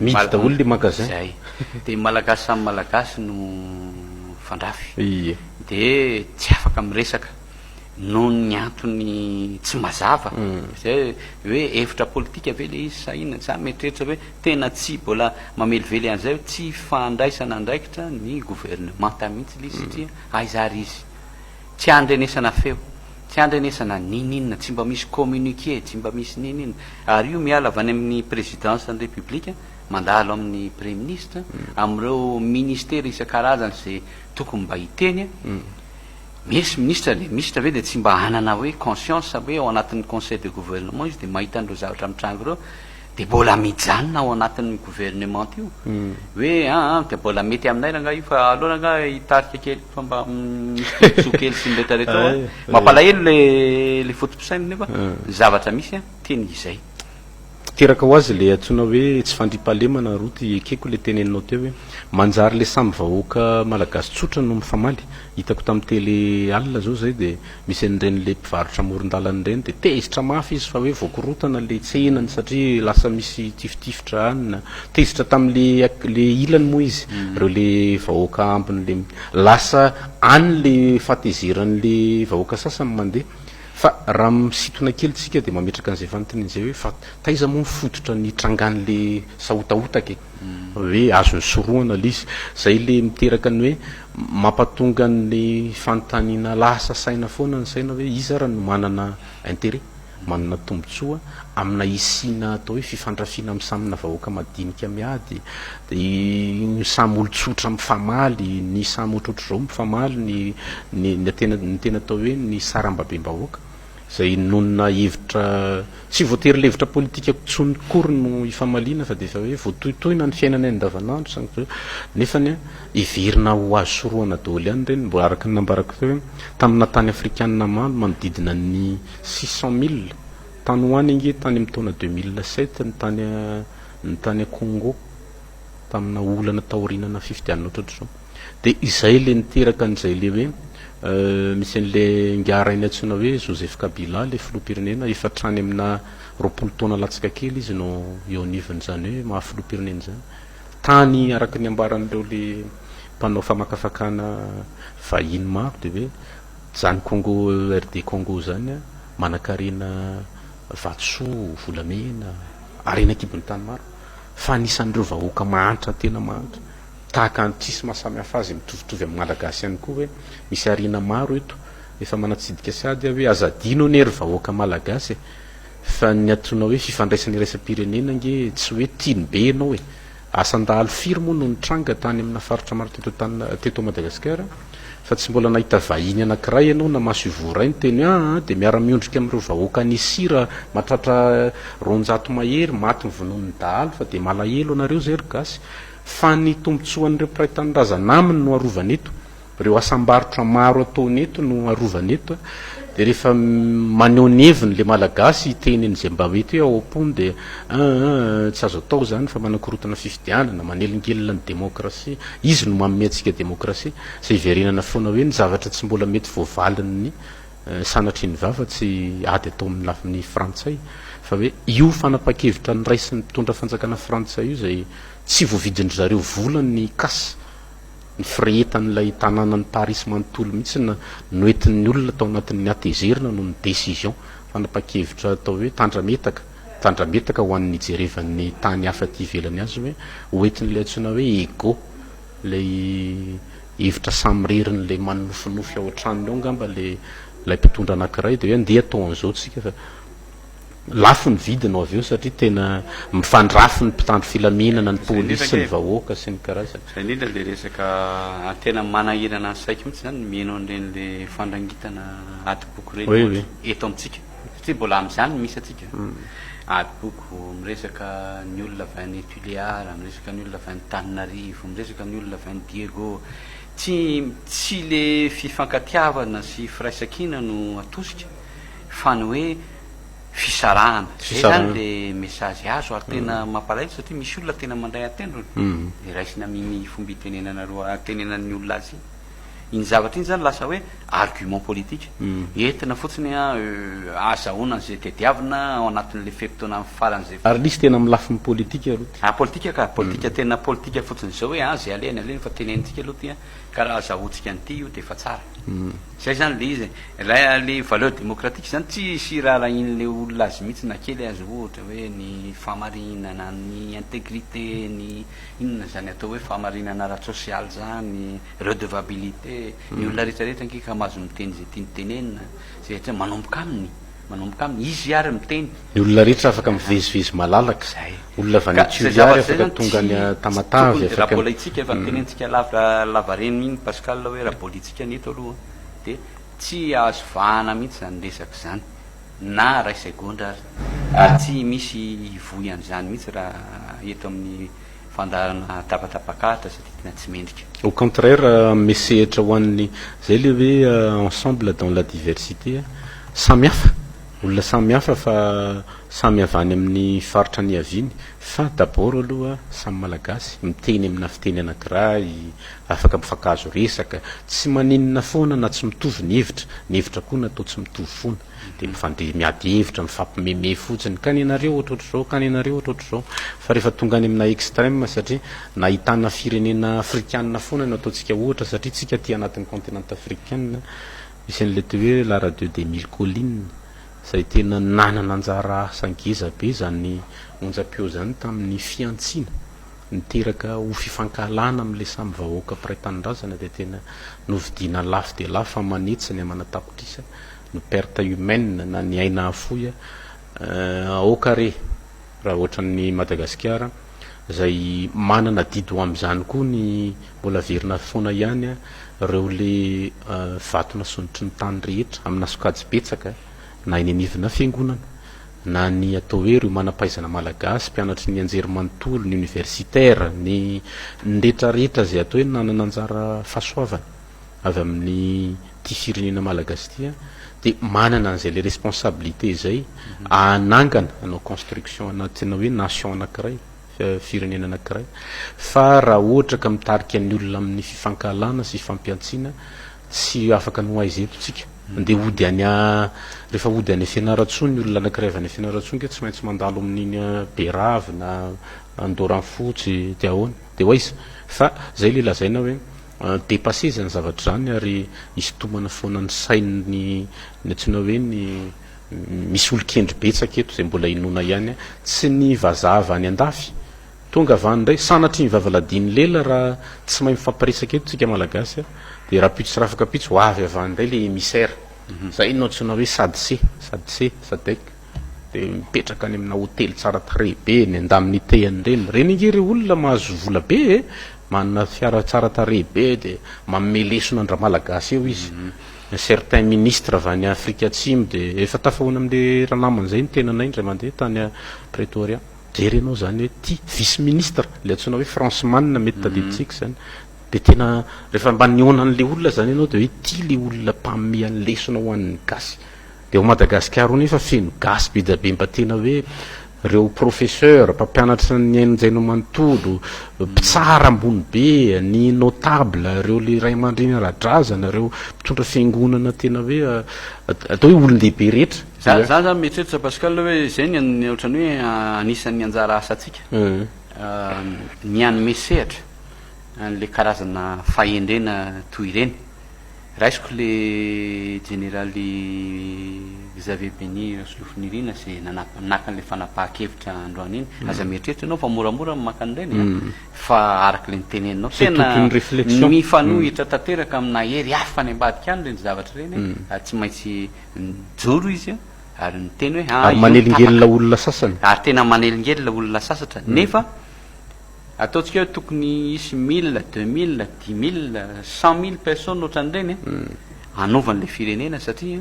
misy daholo le magasin zay de malagasy samy malagasy no fandrafy de tsy afaka miresaka no ny antony tsy mazava zay hoe efitra politika ve le izy saina sa metreritra hoe tena tsy mbola mamelively an'izay hoe tsy fandraisana andraikitra ny gouvernement mihitsy le izy satria aizary izy tsy andrenesana feo tsy andrenesana nininona tsy mba misy communiqué tsy mba misy nininona ary io miala avy any amin'ny présidence ny république mandalo amin'ny premier ministre am'ireo ministère isan-karazany zay tokony mba hiteny misy ministre ve de tsy mba hanana hoe conscience hoe ao anatin'ny conseil de gouvernement izy de mahita an'ireo zavatra mitrango reo de mbola mijanona ao anatin'ny gouvernement io hoe de mbola mety aminay ranga io fa aloha ranga hitarika kely fa mba misokely sy miretraretra mampalahelo le fotom-pisaina nefa zavatra misy teny izay teraka ho azy le antsoina hoe tsy fandripahalemana roty ekeko le teneninao teo hoe manjary le samby vahoaka malagasy tsotra no mifamaly. Hitako tamin'ny tele alina zao zay de misy an'ireny le mpivarotra amoron-dalana ireny de tezitra mafy izy fa hoe voakorotana le tsenany satria lasa misy tifitifitra anina. Tezitra tamin'le ilany moa izy reo le vahoaka ambiny le lasa any le fahatezeran'le vahoaka sasany mandeha. Fa raha misitona kely tsika de mametraka an'izay fanontaniana zay hoe fa taiza moa mifototra ny trangan'le sahotahotaky hoe azony soroana l'izy zay le miteraka ny hoe mampatonga ny fanontaniana lasa saina foana ny saina hoe iza raha no manana intérêt manana tombotsoa amina isina atao hoe fifandrafiana amin'ny samina vahoaka madinika miady de samy olotsotra mifamaly ny samy ohatrohatr'izao mifamaly ny tena atao hoe ny sarambabem-bahoaka zay nonona hevitra tsy voatery levitra politika tsony kory no ifamaliana fa de efa hoe voatoitoina ny fiainana andavanandro sanatr nefany iverina ho azo soroana daholo ihany reny mbo araka ny nambarako teo hoe tamina tany afrikanina maro manodidina ny 600 000 tany hoany inge tany amin'ny taona 2007 ny tany a Congo tamina olana taorinana fifidianana ohatrohatr'izao de izay le niteraka an'izay le hoe misy an'le ngarainy antsoina hoe Joseph Kabila le filoham-pirenena efa trany amina 20 taona latsaka kely izy no eo anivony zany hoe mahafiloham-pirenena zany tany araka ny ambaran'ireo le mpanao famakafakana vahiny maro de hoe zany Congo RD Congo zany manan-karena vatsoa volamena arena kibony tany maro fa anisan'ireo vahoaka mahantra tena mahantra tahaka antsisy mahasamihafa azy mitovitovy amin'ny malagasy ihany koa hoe misy arena maro eto efa manatsidika sady hoe azadino nery vahoaka malagasy fa ny antsoina hoe fifandraisany raisam-pirenena nge tsy hoe tiany be anao hoe asandahalo firy moa no nitranga tany amina faritra maro teto Madagasikara fa tsy mbola nahita vahiny anankiray ianao na maso ivorainy teny de miara-miondrika amin'ireo vahoaka nisira mahatratra 200 mahery maty mivonon'ny dahalo fa de malahelo anareo zay ry gasy fa ny tombotsoan'ireo mpiray tanindrazana aminy no arovana eto reo asambarotra maro ataony eto no arovana eto de rehefa maneho neviny le malagasy teny an'izay mba mety hoe ao am-pony de tsy azo atao zany fa manakorotana fifidianana manelingelina ny demokrasia izy no manome antsika demokrasia zay iverenana foana hoe ny zavatra tsy mbola mety voavaliny ny sanatry ny vava tsy ady atao amin'ny lafin'ny frantsay fa hoe io fanapa-kevitra ny ray sy ny mpitondra fanjakana frantsay io zay tsy voavidindry zareo volany ny kasy ny firehetan'ilay tanàna ny Paris manontolo mihitsy noentin'ny olona tao anatin'ny atezerina no ny décision fanapa-kevitra atao hoe tandrametaka ho an'ny ijerevan'ny tany hafa ty ivelany azy hoe hoentin'ilay antsoina hoe ego lay hevitra samyrerin'lay manofinofy ao an-tranony ao ngamba lay mpitondra anankiray de hoe andeha atao an'izao tsika fa lafo ny vidinao avy eo satria tena mifandrafy ny mpitandro filamenana ny polisy sy ny vahoaka sy ny karazany zay indrindra le resaka tena manahirana ny saiko mihitsy zany mienao an'ireny le fandrangitana adi-boky reny eto amitsika satria mbola am'izany misy atsika adi-boky miresaka ny olona avy any Tuléar miresaka ny olona avy any Tananarivo miresaka ny olona avy any Diego tsy le fifankatiavana sy firaisan-kina no atosika fa ny hoe fisarahana zay zany le message azo ary tena mampalahelo satria misy olona tena mandray atendrony de raisina amin'ny fomba itenenana tenenan'ny olona azy iny zavatra iny zany lasa hoe argument politique entina fotsiny azahoana zay tediavina ao anatin'le feritaona amin'ny faran'zay ary lisy tena amin'ny lafin'ny politika aloha politika ka politika tena politika fotsiny zao hoe zay aleny fa tenenitsika aloha ty karaha azahoantsika an'ity io de efa tsara zay zany le izy le valeur démocratique zany tsisy raha in'le olona azy mihitsy na kely azy ohatra hoe ny famarinana ny intégrité ny inona zany atao hoe famarinana ara-tsosialy zany redevabilité ny olona rehetrarehetra nkeka mahazo miteny zay tiany tenenina zay atria manomboka aminy izy ary miteny ny olona rehetra afaka mivezivezy malalaka zay olona avy any ary afaka tonga ny tamatavy raha bola itsika efa nitenentsika lavareny iny Pascal hoe raha bola itsika neto aloha de tsy azo vahana mihitsy zany resaka zany na ray segondra ary tsy misy voy an'izany mihitsy raha eto amin'ny fandarana tapatapakata satria tena tsy mendrika au contraire mesehatra ho an'ny zay le hoe ensemble dans la diversité samy hafa olona samy hafa fa samy avany amin'ny faritra ny aviny fa d'abord aloha samy malagasy miteny amina fiteny anankiray afaka mifakazo resaka tsy maninona foana na tsy mitovy ny hevitra koa natao tsy mitovy foana de mifandre miady hevitra mifampimeme fotsiny kaninareo ohatrohatr'izao kaninareo ohatrohatr'izao fa rehefa tonga any amina extrême satria nahitana firenena afrikanina foana no ataontsika ohatra satria tsika ty anatin'ny continent africaine misy an'le te hoe la radio des mille collines zay tena nanana anjara asangeza be zany onjam-peo zany tamin'ny fiantsiana niteraka ho fifankalana amin'le samy vahoaka mpiray tanindrazana de tena novidiana lafo de lafo fa manetsany amanatapitrisa no perte humaine na ny aina afoya aokare raha ohatran'ny Madagasikara zay manana dido am'izany koa ny mbola verina foana ihany reo le vatona sonitry ny tany rehetra amina sokajy betsaka na eny anivina fiangonana na ny atao hoe reo manampaizana malagasy mpianatry ny anjery manontolo ny universitaire ny rehetrarehetra zay atao hoe nanana anjara fahasoavana avy amin'ny ty firenena malagasy tya de manana an'izay le responsabilité zay anangana anao construction anatina hoe nation anankiray firenena anankiray fa raha ohatra ka mitarika ny olona amin'ny fifankalana sy fampiantsiana tsy afaka noaizeto tsika de ody any rehefa ody any fianaratsony ny olona anankiray avy any fianaratsony ke tsy maintsy mandalo amin'iny berave na andoran fotsy de ahoana de oaiza fa zay le lazaina hoe dépassé zany zavatra zany ary isotomana foana ny sainy ny atsina hoe ny misy olo-kendry betsaka eto zay mbola inona ihany tsy ny vazava any andafy tonga avany ndray sanatry ny vavaladiny lela raha tsy mahay mifampiresaka eto tsika malagasy de raha pitsy raha afaka pitsy ho avy avany ndray le émissaire zay no atsina hoe sadek de mipetraka any amina hôtely tsara tarehibe ny andamin'ny teany reny ingery olona mahazo vola be manana fiara tsara tarehibe de manome lesona andra malagasy eo izy certain ministre avy any Afrika Atsimo de efa tafahoana am'le ranamany zay ny tenanay ndray mandeha tany Pretoria jerenao zany hoe ty vice ministre le atsona hoe franceman mety tadiditsika zany de tena rehefa mba niona an'le olona zany ianao de hoe ty le olona mpamome any lesona ho an'ny gasy de ao Madagasikara o nefa feno gasy be da be mba tena hoe reo professeur mpampianatra ny ain'jaino manontolo mpitsara ambony be ny notable reo le ray aman-dreny ara-drazana reo mitondra fiangonana tena hoe atao hoe olon-dehibe rehetra za zany mietreritra Pascal hoe zay ny ohatrany hoe anisan'ny anjara asatsika ny anome sehatra an'le karazana fahendrena toy ireny raisiko le généraly Xavier Bény Solofonirina zay nanaka an'le fanapahan-kevitra androany iny aza mietreritra anao fa moramora maka an'ireny fa araka le niteneninao tena mifanohitra tanteraka amina hery hafa any ambadika any reny zavatra reny tsy maintsy mijoro izy ary niteny hoe ary manelingelina olona sasany ary tena manelingelina olona sasatra nefa ataontsika hoe tokony isy 1000 2000 10000 100 000 personnes ohatran'ireny anovan'le firenena satria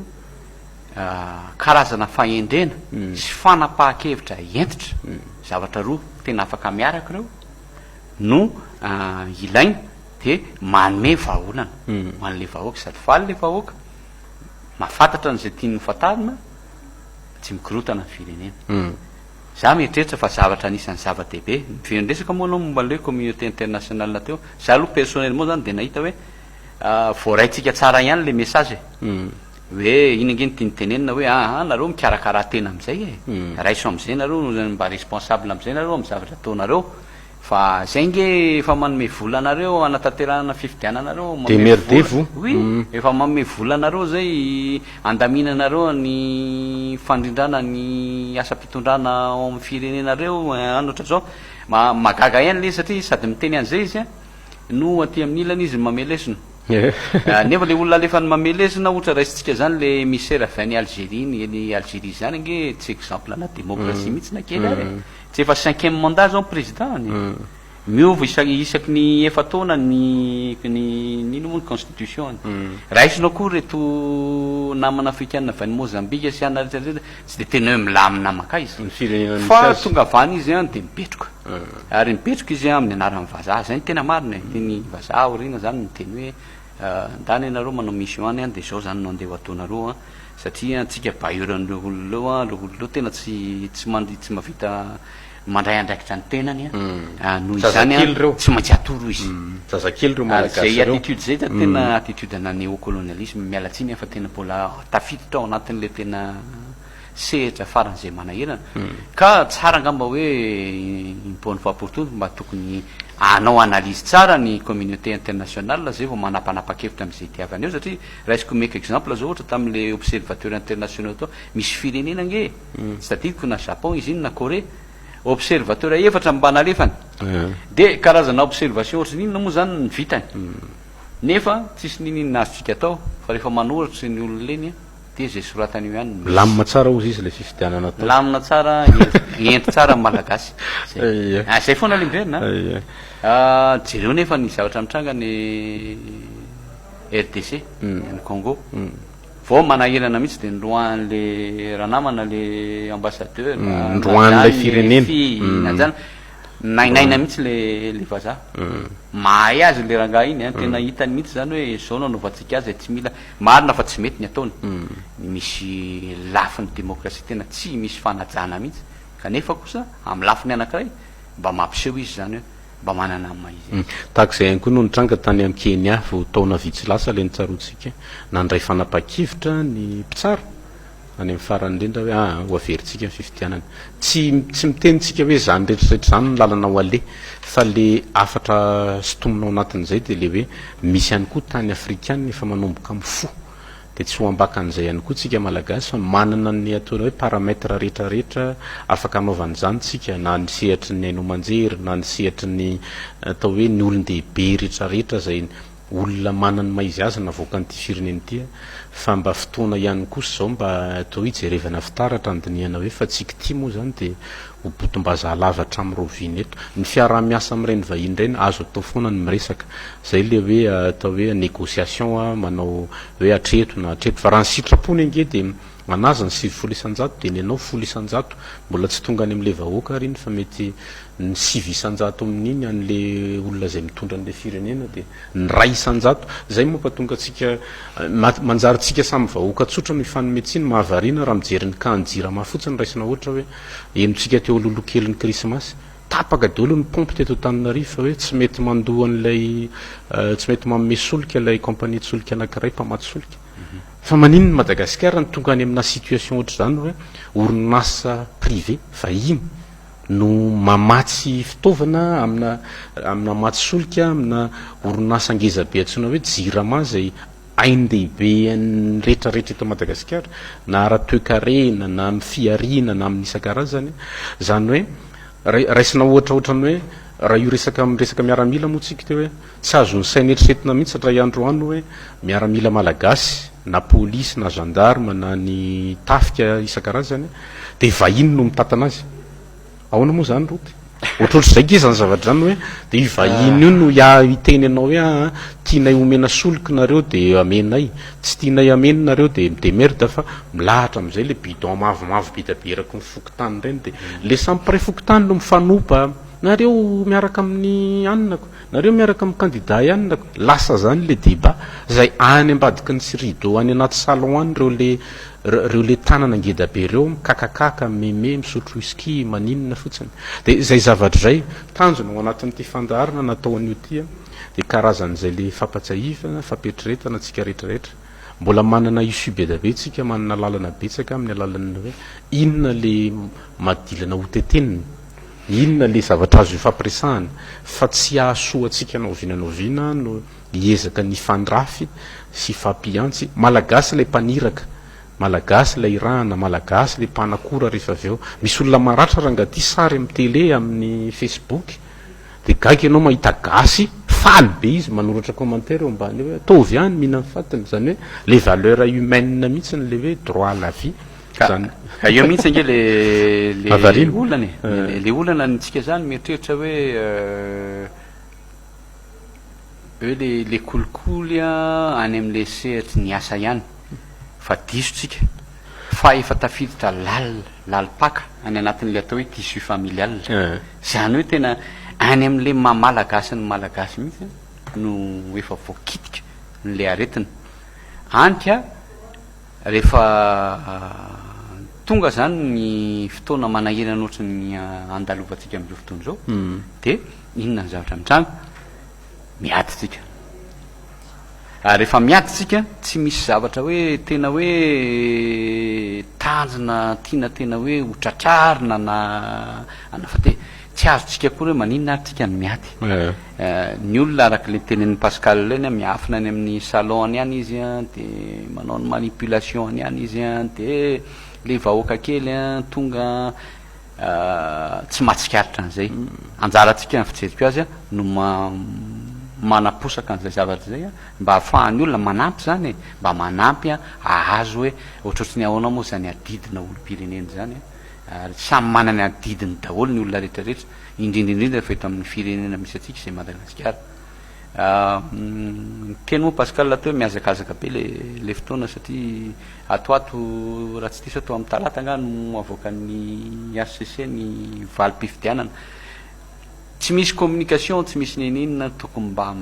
karazana fahendrena sy fanapahan-kevitra entitra zavatra roa tena afaka miaraka reo no ilaina de manome vahaolana man'le vahoaka sady faly le vahoaka mafantatra n'izay tiany fatarina tsy mikorotana ny firenena za mietreritra fa zavatra anisan'ny zava-dehibe firenresaka moa anao momba le communauté internationale teo za aloha personnellement zany de nahita hoe voaraitsika tsara ihany le message hoe iny angeny tia nitenenina hoe nareo mikarakara tena am'izay raiso am'izay nareo mba responsable am'izay nareo amy zavatra ataonareo fa zay nge efa manome volanareo anatanterahana fifidiananareo demerdevo oui efa manome volanareo zay andaminanareo ny fandrindrana ny asa-pitondrana ao amin'ny firenenareo anohatra zao magaga ihany le satria sady miteny an'izay izy no aty amin'ny ilana izy mame lesona nefa le olona alefa ny mame lesona ohatra raisitsika zany le émissaire avy any Algérie ny Algérie zany nge tsy exemple na démocratie mihitsy na kely ary tsy efa 5e mandat zao président miova isaky ny efa taona ny nino moa ny constitution raisinao koa reto namana africaine avy any Mozambique sy ana rehetrarehetra tsy de tena hoe milamina maka izy fa tonga avany izy de mipetroka ary mipetroka izy amin'ny anaran'ny vazaha zay tena marina ny vazaha orina zany ny teny hoe ndany ianareo manao mission any de zao zany no andeha ho ataonareo a satria tsika bahuran'reo olonreo a reo olonreo tena tsy mavita mandray andraikitra ny tenany a noho izany tsy maintsy atoro izy zazakely reo zay attitude zay da tena attitude na néocolonialisme mialatsiny fa tena mbola tafiditra ao anatin'le tena sehitra faran'izay manahirana ka tsara angamba hoe impone fois pour tout mba tokony anao analyse tsara ny communauté internationale zay vao manapanapa-kevitra am'izay tiavany eo satria raisiko meko exemple zao ohatra tam'le observateur internationaux tao misy firenena nge tsy tadidiko na Japon izy iny na Corée observateur efatra mba nalefany de karazana observation ohatry ninona moa zany ny vitany nefa tsisy ninina azotsika atao fa rehefa manoratry ny olona leny de zay soratany io ihany lamina tsara ozy izy le fifidianana atao lamina tsara enty tsara malagasy zay foana lemberina jereo nefa ny zavatra mitranga ny RDC ny Congo vao manahirana mihitsy de ndroan'le raha namana le ambassadeur ndroan'lay firenena zany nainaina mihitsy le vazaha mahay azy le rangaha iny tena hitany mihitsy zany hoe zao no anaovantsika azy tsy mila marina fa tsy mety ny ataony misy lafiny démocratie tena tsy misy fanajana mihitsy kanefa kosa amy lafiny anankiray mba mampiseho izy zany hoe mba manana ama izy tahak'izay ihany koa no nitranga tany amy Kenya vo taona vitsy lasa le nitsarotsika nandray fanapa-kevitra ny mpitsara any amy farany indrindra hoe ho averitsika ny fifidianana tsy mitenitsika hoe zany rehetrarehetra zany ny lalana ho ale fa le afatra sotominao anatin'izay de le hoe misy ihany koa tany afrikany efa manomboka amy fo de tsy ho ambakan'izay ihany koa tsika malagasy fa manana ny ataona hoe paramètre rehetrarehetra afaka anaovan'izany tsika na ny sehatry ny ainomanjery na ny sehatry ny atao hoe ny olon-dehibe rehetrarehetra zay olona manany maizy azy navoaka n'ity fireneny ity fa mba fotoana ihany kosa zao mba atao hoe jerevana fitaratra andiniana hoe fa tsika ty moa zany de ho botom-bazaha lavatra amy roviny eto ny fiaraha-miasa am'ireny vahiny reny azo atao foana ny miresaka zay le hoe atao hoe négociation manao hoe atreto na atreto fa raha ny sitrapony ange de manaza ny 700 de ny anao 100 mbola tsy tonga any am'le vahoaka riny fa mety ny 900 amin'iny an'le olona zay mitondra an'le firenena de ny 100 zay moa mpatonga atsika manjary tsika samy vahoaka tsotra no ifanometsiny mahavariana raha mijery ny kanjira mafotsiny raisina ohatra hoe enotsika teo lolokely ny krismasy tapaka daholo ny pompe teto Antananarivo fa hoe tsy mety mandoa an'lay tsy mety manome solika lay compagnie de solika anankiray mpamaty solika fa maninony Madagasikara ny tonga any amina situation ohatra zany hoe orinasa privé vahiny no mamatsy fitaovana amina maty solika amina orinasa angezabe antsona hoe jirama zay ain-dehibe ny rehetrarehetra eto Madagasikara na ara-toekarena na amy fiarina na amin'ny isan-karazany zany hoe raisina ohatraohatrany hoe raha io resaka miaramila moa tsika teo hoe tsy azony saina eritreretina mihitsy satria andro any hoe miaramila malagasy na polisy na gendarme na ny tafika isan-karazany de vahiny no mitatana azy ahoana moa zany roty ohatrohatry zay ke zany zavatra zany hoe de i vahiny io no iteny anao hoe tianay omena solika nareo de amenay tsy tianay ameny nareo de merde fa milahatra am'izay le bidon mavomavo bidabe eraky ny fokotany reny de le sampray fokotany no mifanopa nareo miaraka amin'ny anonako nareo miaraka amin'ny candidat ianonako lasa zany le débat zay any ambadiky ny sirido any anaty salon any reo le tanana ngedabe reo mikakakaka meme misotro whisky maninona fotsiny de zay zavatra zay tanjona ao anatin'ity fandaharana natao an'io ty de karazan'izay le fampatsahiva fampetreretana tsika rehetrarehetra mbola manana issue be da be tsika manana lalana betsaka amin'ny alalan'ny hoe inona le madilana hoteteniny inona le zavatra azo ifampiresahana fa tsy ahasoa atsika naovinanaovina no hiezaka ny fandrafy sy fampiantsy malagasy lay mpaniraka malagasy lay irahana malagasy le mpanakora rehefa avy eo misy olona maratra raha ngaty sary amy télé amin'ny Facebook de gaga ianao mahita gasy faly be izy manoratra commentaire eo ambany hoe ataovy any mihina nyfatiny zany hoe les valeurs humaines mihitsy le hoe droit à la vie zany io mihitsy ange le olana le olana nitsika zany mieritreritra hoe le kolikoly any am'le sehatry ny asa ihany fa disotsika fa efa tafiditra lalipaka any anatin'le atao hoe tissu familial zany hoe tena any am'le mamalagasy ny malagasy mihitsy no efa voakitika n'le aretina antka rehefa tonga zany ny fotoana manahirana oatra ny andalovatsika am'izao fotoana zao de inona ny zavatra mitranga miadytsika rehefa miadytsika tsy misy zavatra hoe tena hoe tanjona tiana tena hoe hotratrarina na fa te tsy azotsika koa hoe maninona ary tsika ny miady ny olona araka le tenen'ny Pascal leny miafina any amin'ny salon any any izy a de manao ny manipulation any any izy a de le vahoaka kely a tonga tsy mahatsikaritra an'izay anjaratsika ny fijeriko azy a no manaposaka an'izay zavatra zay a mba hahafahan'ny olona manampy zany e mba manampy a ahazo hoe ohatrohatry ny ahoana moa zany adidina olo-pirenena zany ary samy manany adidiny daholo ny olona rehetrarehetra indrindraindrindra fa eto amin'ny firenena misy atsika izay Madagasikara teny moa Pascal atao hoe miazakazaka be le fotoana satria atoato raha tsy diso atao amin'ny talata angano avoakan'ny RCC ny valim-pifidianana tsy misy communication tsy misy neninona tokony mba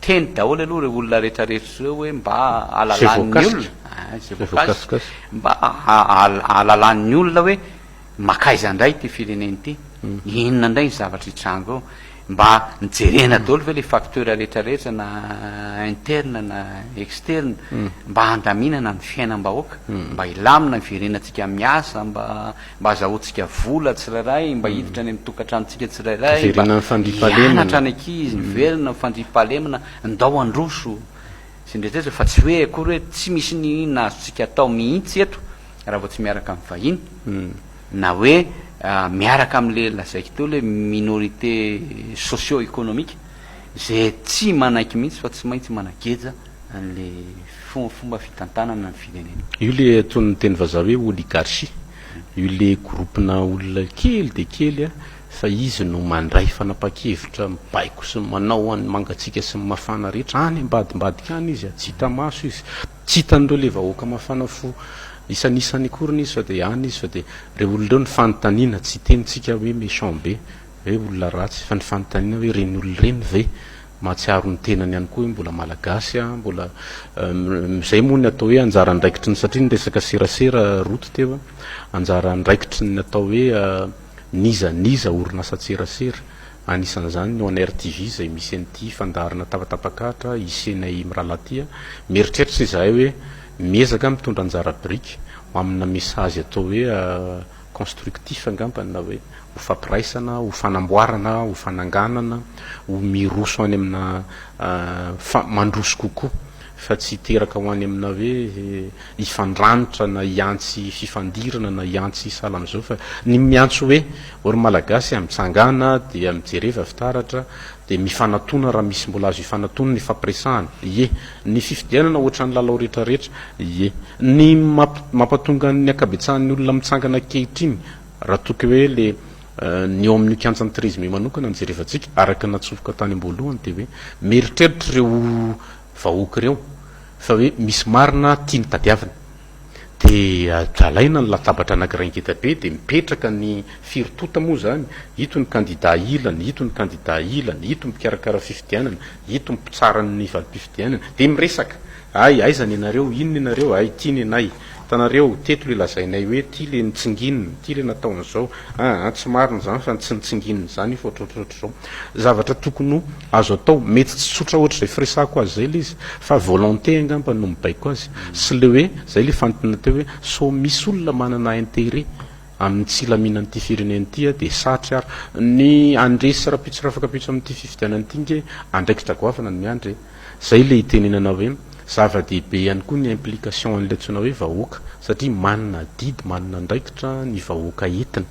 teny daholo aloha re olona rehetrarehetra reo hoe mba alalan'ny olona mba alalan'ny olona hoe makaiza indray ty fireneny ty inona indray ny zavatra hitrango ao mba nijerena daholo ve le facteur rehetrarehetra na interne na externe mba handaminana ny fiainam-bahoaka mba ilamina ny firenentsika miasa mba azahoantsika vola tsirairay mba hiditra any amin'ny tokantranontsika tsirairay ianatra any ankizy miverina fandripahalemana ndao androso sy ndretrretra fa tsy hoe akory hoe tsy misy ny inona azotsika atao mihitsy eto raha vao tsy miaraka amin'ny vahiny na hoe miaraka am'le lazaiko teo le minorité socio-économique zay tsy manaiky mihitsy fa tsy maintsy manageja an'le fomba fitantanana ny firenena io le ataon'ny teny vazaha hoe oligarchie io le groupena olona kely de kely a fa izy no mandray fanapa-kevitra mibaiko sy manao any mangatsika sy mafana rehetra any ambadimbadika any izy tsy hita maso izy tsy hitan'ireo le vahoaka mafana fo isan'isany akoriny izy fa de any izy fa de re olona reo ny fanontaniana tsy tenitsika hoe méchant be hoe olona ratsy fa ny fanontaniana hoe reny olona reny ve mahatsiaro ny tenany ihany koa hoe mbola malagasy a mbola zay moa ny atao hoe anjara ndraikitry ny satria ny resaka serasera roto teo anjara ndraikitry ny atao hoe niza orinasa tserasera anisan'izany ny on RTV zay misy an'ity fandarana tapatapakatra isenay miralatia mieritreritra izahay hoe miezaka mitondra anjara briky amina message atao hoe constructif angambany na hoe ho fampiraisana ho fanamboarana ho fananganana ho miroso any amina mandroso kokoa fa tsy teraka ho any amina hoe ifandranitra na iantsy fifandirana na iantsy sala am'izao fa ny miantso hoe ory malagasy amitsangana dia mijereva fitaratra de mifanatona raha misy mbola azo ifanatona ny fampiresahana ie ny fifidianana ohatrany lalao rehetrarehetra ie ny mampatonga ny akabetsahan'ny olona mitsangana kehitriny raha toky hoe le ny eo amin'ny kansantrisme manokana nijerevantsika araka natsofoka tany am-boalohany de hoe mieritreritra reo vahoaka reo fa hoe misy marina tia ny tadiavina de alaina ny latabatra anankiray ngeda be de mipetraka ny firotota moa zany ito ny candidat ilany ito ny candidat ilany ito mikarakara fifidianana ito mpitsarany valim-pifidianana de miresaka aizany ianareo inona ianareo ay tiany anay tanareo teto le lazainay hoe ty le nitsinginina ty le nataon'izao tsy marina zany fa tsy nitsinginina zany io fa ohatrohatrohatr' zao zavatra tokony azo atao mety tsy tsotra ohatr' zay firesako azy zay le izy fa volonté angamba no mibaiko azy sy le hoe zay le fanontana teo hoe so misy olona manana intérêt amin'ny tsilaminan'ity firenen'ity a de satry ary ny andresy rapitso rafakapitso amin'ity fifidianana ity nge andraikitra goavana ny miandry zay le hitenenana hoe zava-dehibe ihany koa ny implication an'le antsona hoe vahoaka satria manana didy manana ndraikitra ny vahoaka entina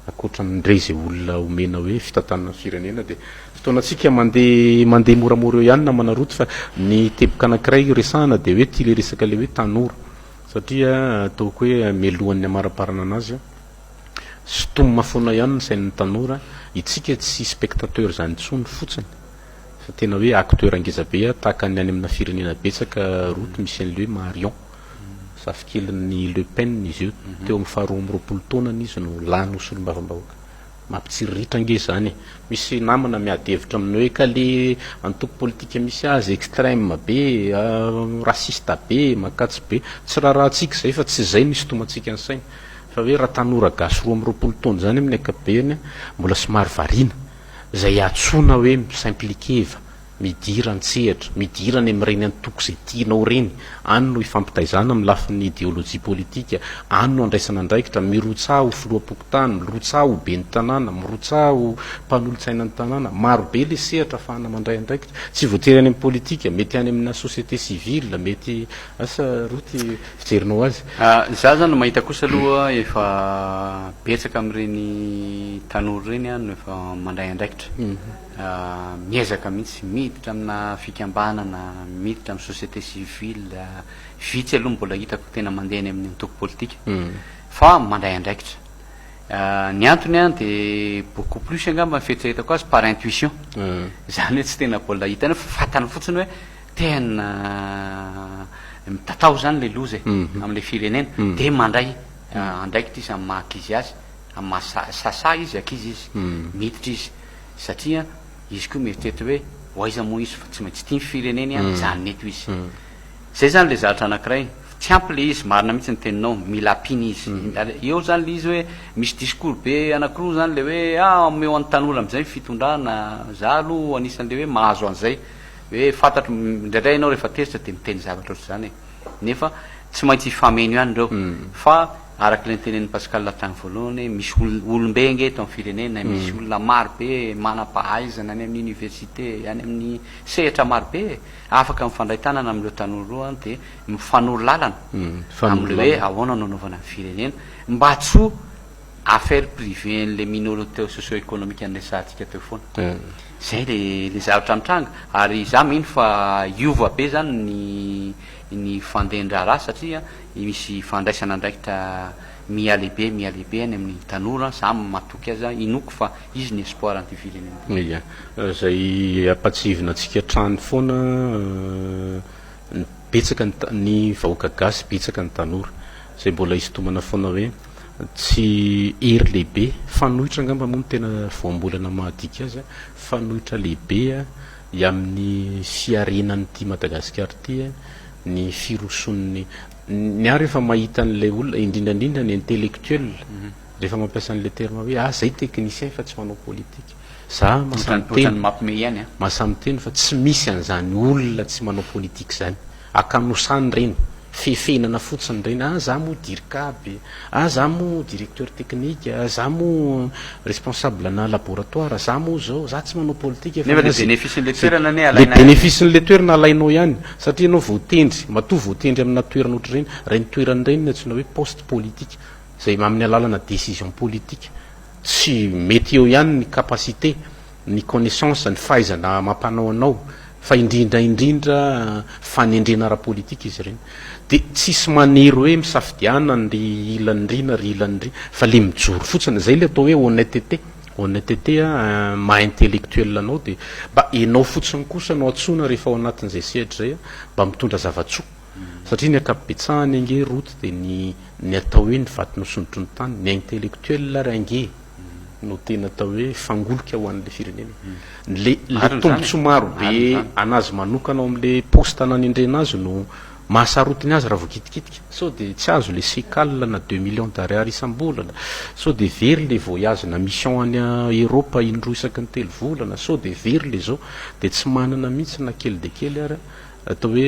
akoatra ndray zay olona omena hoe fitantanana firenena de fotoanatsika mandeha moramora eo ihany na manaroto fa ny teboka anankiray resahana de hoe ty le resaka le hoe tanora satria ataoko hoe mialohan'ny amaraparana anazy sotomina foana ihany ny sain'ny tanora itsika tsy spectateur zany tsony fotsiny fa tena hoe acteur angezabe tahaka ny any amina firenena betsaka roto misy an'le hoe Marion safikely ny Le Pen izy io teo amin'ny faharoa amby roapolo taonany izy no lany osolombavambahoaka mampitsiriritra nge zany misy namana miady hevitra amin'ny hoe ka le antoko politika misy azy extrême be rasista be makatsy be tsy rahatsika zay fa tsy zay nisy tomantsika ny saina fa hoe raha tanora gasy 20 taona zany amin'ny akabeany mbola somary variana zay atsona hoe simpliqueva midira antsehatra midirany amin'ireny antoko zay tianao reny any no ifampitaizana amin'ny lafin'ny idéologie politika any no andraisana andraikitra mirotsa ho filoam-pokotany mirotsa ho ben'ny tanàna mirotsa ho mpanolotsaina ny tanàna marobe le sehatra afahana mandray andraikitra tsy voatery any amin'ny politika mety any amina société civile mety asa roty fijerinao azy za zany mahita kosa aloha efa betsaka amin'ireny tanora reny a no efa mandray andraikitra miezaka mihitsy miditra amina fikambanana miditra amin'ny société civile vitsy aloha mbola hitako tena mandeha any amin'ny antoko politika fa mandray andraikitra ny antony a de beaucoup plus angamba fieritreretako azy par intuition zany hoe tsy tena mbola hitany fa fatany fotsiny hoe tena mitatao zany le loza am'le firenena de mandray andraikitra izy amin'ny mahakizy azy amin'ny mahasasa izy akizy izy miditra izy satria izy koa mieritreritra hoe hoaiza moa izy fa tsy maintsy tia ny fireneny a zany neto izy zay zany le zavatra anankiray tsy ampy le izy marina mihitsy ny teninao mila ampiny izy eo zany le izy hoe misy discours be anankiroa zany le hoe meo any tanora am'izay fitondrana za aloha anisan'le hoe mahazo an'izay hoe fantatro indraindray ianao rehefa teritra de miteny zavatra ohatry zany nefa tsy maintsy ifameno ihany reo fa araky le nitenen'ny Pascal Latagny voalohany misy olombe nge eto amin'ny firenena misy olona maro be manam-pahaizana any amin'ny université any amin'ny sehatra maro be afaka mifandray tanana am'ireo tanora roa de mifanoro lalana am'le hoe ahoana nanaovana ny firenena mba tso affaire privé n'le minorité socio-économique an'resahantsika teo foana zay le zavatra mitranga ary za mino fa iova be zany ny fandehandraha satria misy fandraisana andraikitra mialehibe any amin'ny tanora samy matoky aza inoko fa izy ny espoir anty firenena zay apatsivina atsika trany foana betsaka ny vahoaka gasy betsaka ny tanora zay mbola isotomana foana hoe tsy ery lehibe fanohitra angamba moa no tena voambolana mahadika azy fanohitra lehibe amin'ny fiarenan'ity Madagasikara ty ny firoson'ny ny ary efa mahita an'le olona indrindrandrindra ny intellectuel rehefa mampiasa an'le terme hoe zay technicien fa tsy manao politika za masamyteny fa tsy misy an'izany olona tsy manao politika zany akanosany reny fefenana fotsiny reny za moa dirikaby za moa directeur technique za moa responsable na laboratoire za moa zao za tsy manao politika nefa le bénéfice-n'le toerana le bénéfice-n'le toerana alainao ihany satria anao voatendry matoa voatendry amina toerana ohatry reny toerany reny antsoina hoe poste politique zay amin'ny alalana décision politique tsy mety eo ihany ny capacité ny connaissance ny fahaizana mampanao anao fa indrindra fanendrena ara-politika izy reny de tsisy manery hoe misafidiana ny ilan'rina ry ilan'ry fa le mijoro fotsiny zay le atao hoe honnêteté maha intellectuel anao de mba enao fotsiny kosa anao atsona rehefa ao anatin'izay sehatra zay mba mitondra zavatsoa satria ny akapetsahany ange roty de ny atao hoe ny vaty nosondrotry ny tany ny intellectuel ry ange no tena atao hoe fangoloka ho an'le firenena le tombontso maro be anazy manokana ao am'le poste nanendrena azy no mahasarotiny azy raha voakitikitika sao de tsy azo le sécal na 2 millions d'ariary isam-bolana sao de very le voyage na mission any Europe indroa isaky ny 3 volana sao de very le zao de tsy manana mihitsy na kely de kely ary atao hoe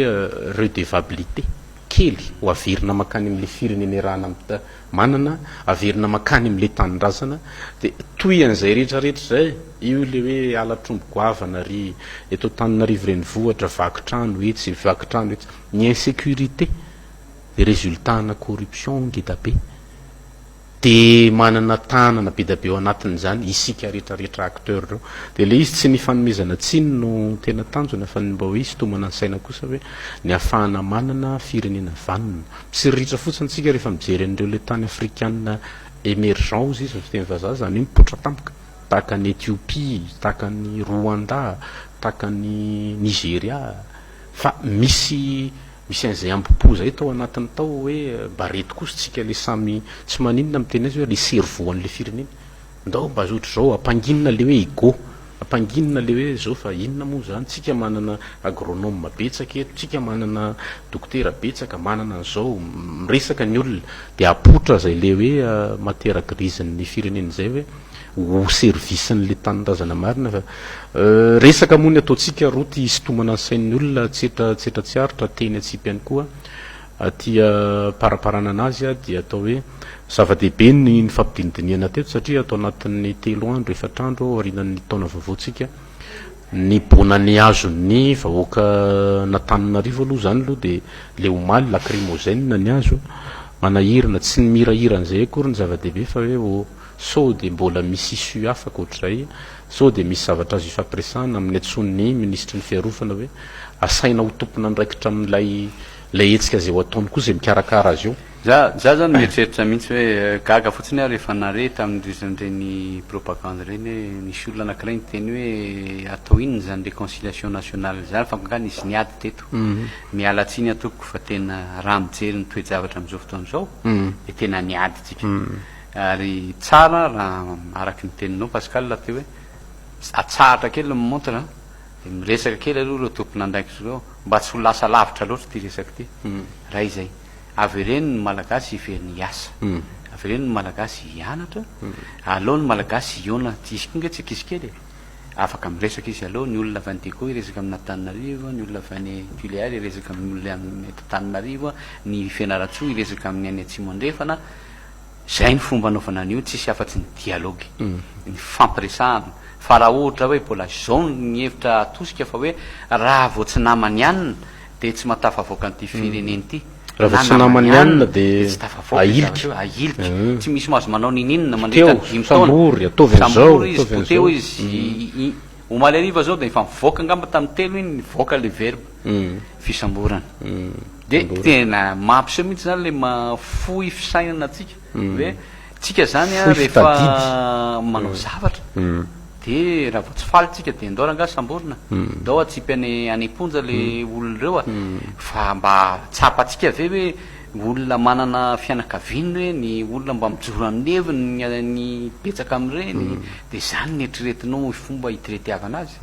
redevabilité kely ho averina makany am'le firenena rahana manana averina makany am'le tanindrazana de toy an'izay rehetrarehetra zay io le hoe alatrombo goavana ry eto Tananarivo renivohitra vakitrano etsy vakitrano etsy ny insécurité de résultat na corruption ngeda be de manana tanana be da be ao anatin'izany isika rehetrarehetra acteur reo de le izy tsy ny fanomezana tsiny no tena tanjona fa mba hoe isotomana ny saina kosa hoe ny ahafahana manana firenena vanina misiriritra fotsiny tsika rehefa mijery an'ireo le tany africaine émergent ozy izy fiteny vazaha zany hoe mipotra tampoka tahaka ny Éthiopie tahaka ny Rwanda tahaka ny Nigeria fa misy an'izay ampopo zay tao anatiny tao hoe mba reto kosa tsika le samy tsy maninona miteny azy hoe le cerveau an'le firenena ndao mba azotra zao ampanginina le hoe igo ampanginina le hoe zao fa inona moa zany tsika manana agronome betsaka eto tsika manana dokotera betsaka manana an'izao miresaka ny olona de apotra zay le hoe matière grise ny firenena zay hoe ho service-n'le tanindrazana marina fa resaka moa ny ataotsika roty isitomana ny sain'ny olona tsetra tsy aritra teny atsipy ihany koa tia paraparana anazy a dia atao hoe zava-dehibe ny fampidinidiniana teto satria atao anatin'ny 3 andro 4 andro aorinan'ny taona vaovaotsika ny bonany azony vahoaka natananarivo aloha zany aloha de le omaly lacrymogène ny azo manahirana tsy ny mirahiran'izay akory ny zava-dehibe fa hoe sao de mbola misy issue afaka ohatr'izay sao de misy zavatra azo ifampiresahana amin'ny antson'ny ministre ny fiarofana hoe asaina ho tompona andraikitra amin'ilay etsika zay ho ataony koa zay mikarakara azy io za zany mieritreritra mihitsy hoe gaga fotsiny a rehefa nare tamin'ireny propagande reny hoe nisy olona anankiray nyteny hoe atao inony zany réconciliation nationale zany fa nga nisy niady teto mialatsiny atoko fa tena raha mijery ny toejavatra am'izao fotoan'izao de tena niady tsika ary tsara raha araky ny teninao Pascal la te hoe atsahatra kely montre de miresaka kely aloha reo tompona andraiky zao mba tsy ho lasa lavitra loatra ty resaky ty raha izay avy ireny ny malagasy iveriny iasa avy ireny ny malagasy hianatra aloha ny malagasy iona tisika nga tsy akisy kely afaka miresaka izy aloha ny olona avy an'Deko iresaka amin'ny Antananarivo ny olona avy any Tuléar iresaka amin'ny olona amin'ny Antananarivo ny Fianaratsoa iresaka amin'ny any Atsimo andrefana zay ny fomba anaovana an'io tsisy afa-tsy ny dialogue ny fampiresahana fa raha ohatra hoe mbola zao ny hevitra atosika fa hoe raha vao tsy namany ianina de tsy matafavoaka an'ity fireneny ity raha vao tsy namany ianina de tsy tafavoaka ailika tsy misy mahazo manao nininona mandritra ny 5 taona ataovy an'izao izy poteo izy omaly ariva zao de efa mivoaka ngamba tamin'ny telo iny nivoaka le verbe fisamborana de tena mampiseho mihitsy zany le mafoy fisainana atsika hoe tsika zany a rehefa manao zavatra de raha vao tsy faly tsika de ndao ranga samborina ndao atsipy any amponja le olona reo a fa mba tsapatsika ave hoe olona manana fianakaviany reny olona mba mijoro amin'ny heviny ny betsaka amin'ireny de zany ny eritreretinao fomba hitiretiavana azy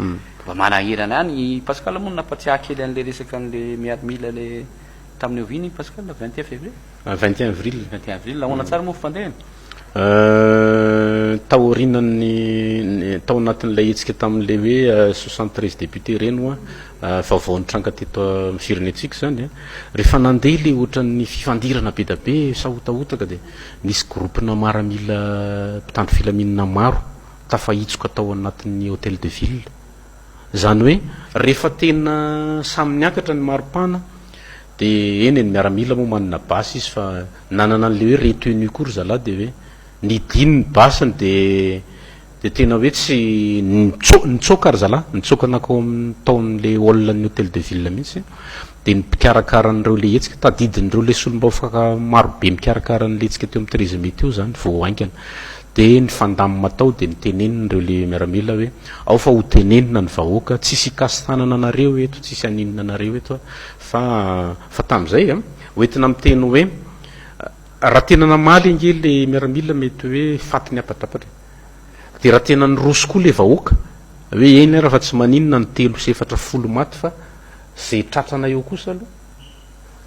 mba manahirana any Pascal moa nampatsiaha kely an'le resaka an'le miaramila le tamin'ny oviny Pascal 21 février 21 avril 21 avril lahoana tsara moa fandehany taorinany tao anatin'ilay etsika tamin'le hoe 73 député reno a vaovao nitranga teto amin'ny firenetsika zany a rehefa nandeha le ohatran'ny fifandirana be da be sahotaotaka de nisy groupena maramila mpitandro filaminana maro tafahitsoka tao anatin'ny hôtel de ville zany hoe rehefa tena samy niakatra ny maripana de eny ny miaramila moa manana basy izy fa nanana an'le hoe retenu kory zala de hoe nidiny ny basiny de tena hoe tsy nitsoka ary zala nitsoka anakao amin'ny taon'le olonan'ny hôtel de ville mihitsy de ny mpikarakaraan'ireo le etsika tadidin'ireo le solombaofaka marobe mikarakara'le etsika teo amin'ny 13 mai teo zany vao aingana de ny fandamina tao de nitenenina ireo le miaramila hoe ao fa ho tenenina ny vahoaka tsisy hikasitanana anareo eto tsisy haninina anareo eto fa tam'izay a hoentina miteny hoe raha tena namaly ange le miaramila mety hoe faty ny apatrapatra de raha tena nyroso koa le vahoaka hoe eny raha fa tsy maninona ny 3-4 maty fa zay tratrana eo kosa aloha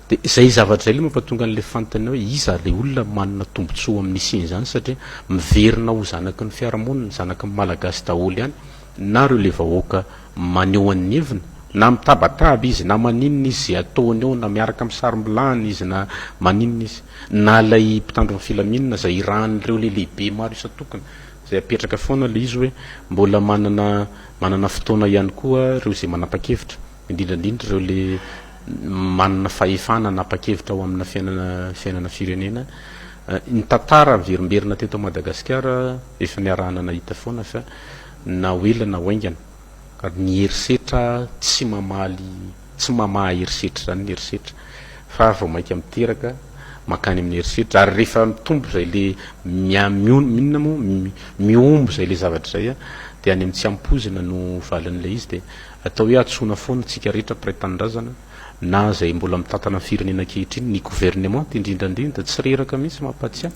de zay zavatra zay le mampatonga an'le fantany hoe iza le olona manana tombotsoa amin'nisiny zany satria miverina ho zanaky ny fiarahamonina zanaky ny malagasy daholo ihany na reo le vahoaka maneho an'ny hevina na mitabataba izy na maninona izy zay ataony eo na miaraka amin'ny sarimbilany izy na maninona izy na lay mpitandro ny filaminana zay irahan'ireo le lehibe maro isatokana zay apetraka foana le izy hoe mbola manana fotoana ihany koa reo zay manapa-kevitra indrindrandrindra reo le manana fahefana napa-kevitra ao amina fiainana firenena ny tantara verimberina teto Madagasikara efa niarahana nahita foana fa na oela na oaingana ary ny herisetra tsy mamaha herisetra zany ny herisetra fa vao mainka miteraka makany amin'ny herisetra ary rehefa mitombo zay le minona moa miombo zay le zavatra zay a de any amin'ny tsy ampozina no valin'le izy de atao hoe atsona foana tsika rehetra mpiray-tanindrazana na zay mbola mitantana firenena kehitriny ny gouvernement indrindrandrindra tsy reraka mihitsy mampatsiahy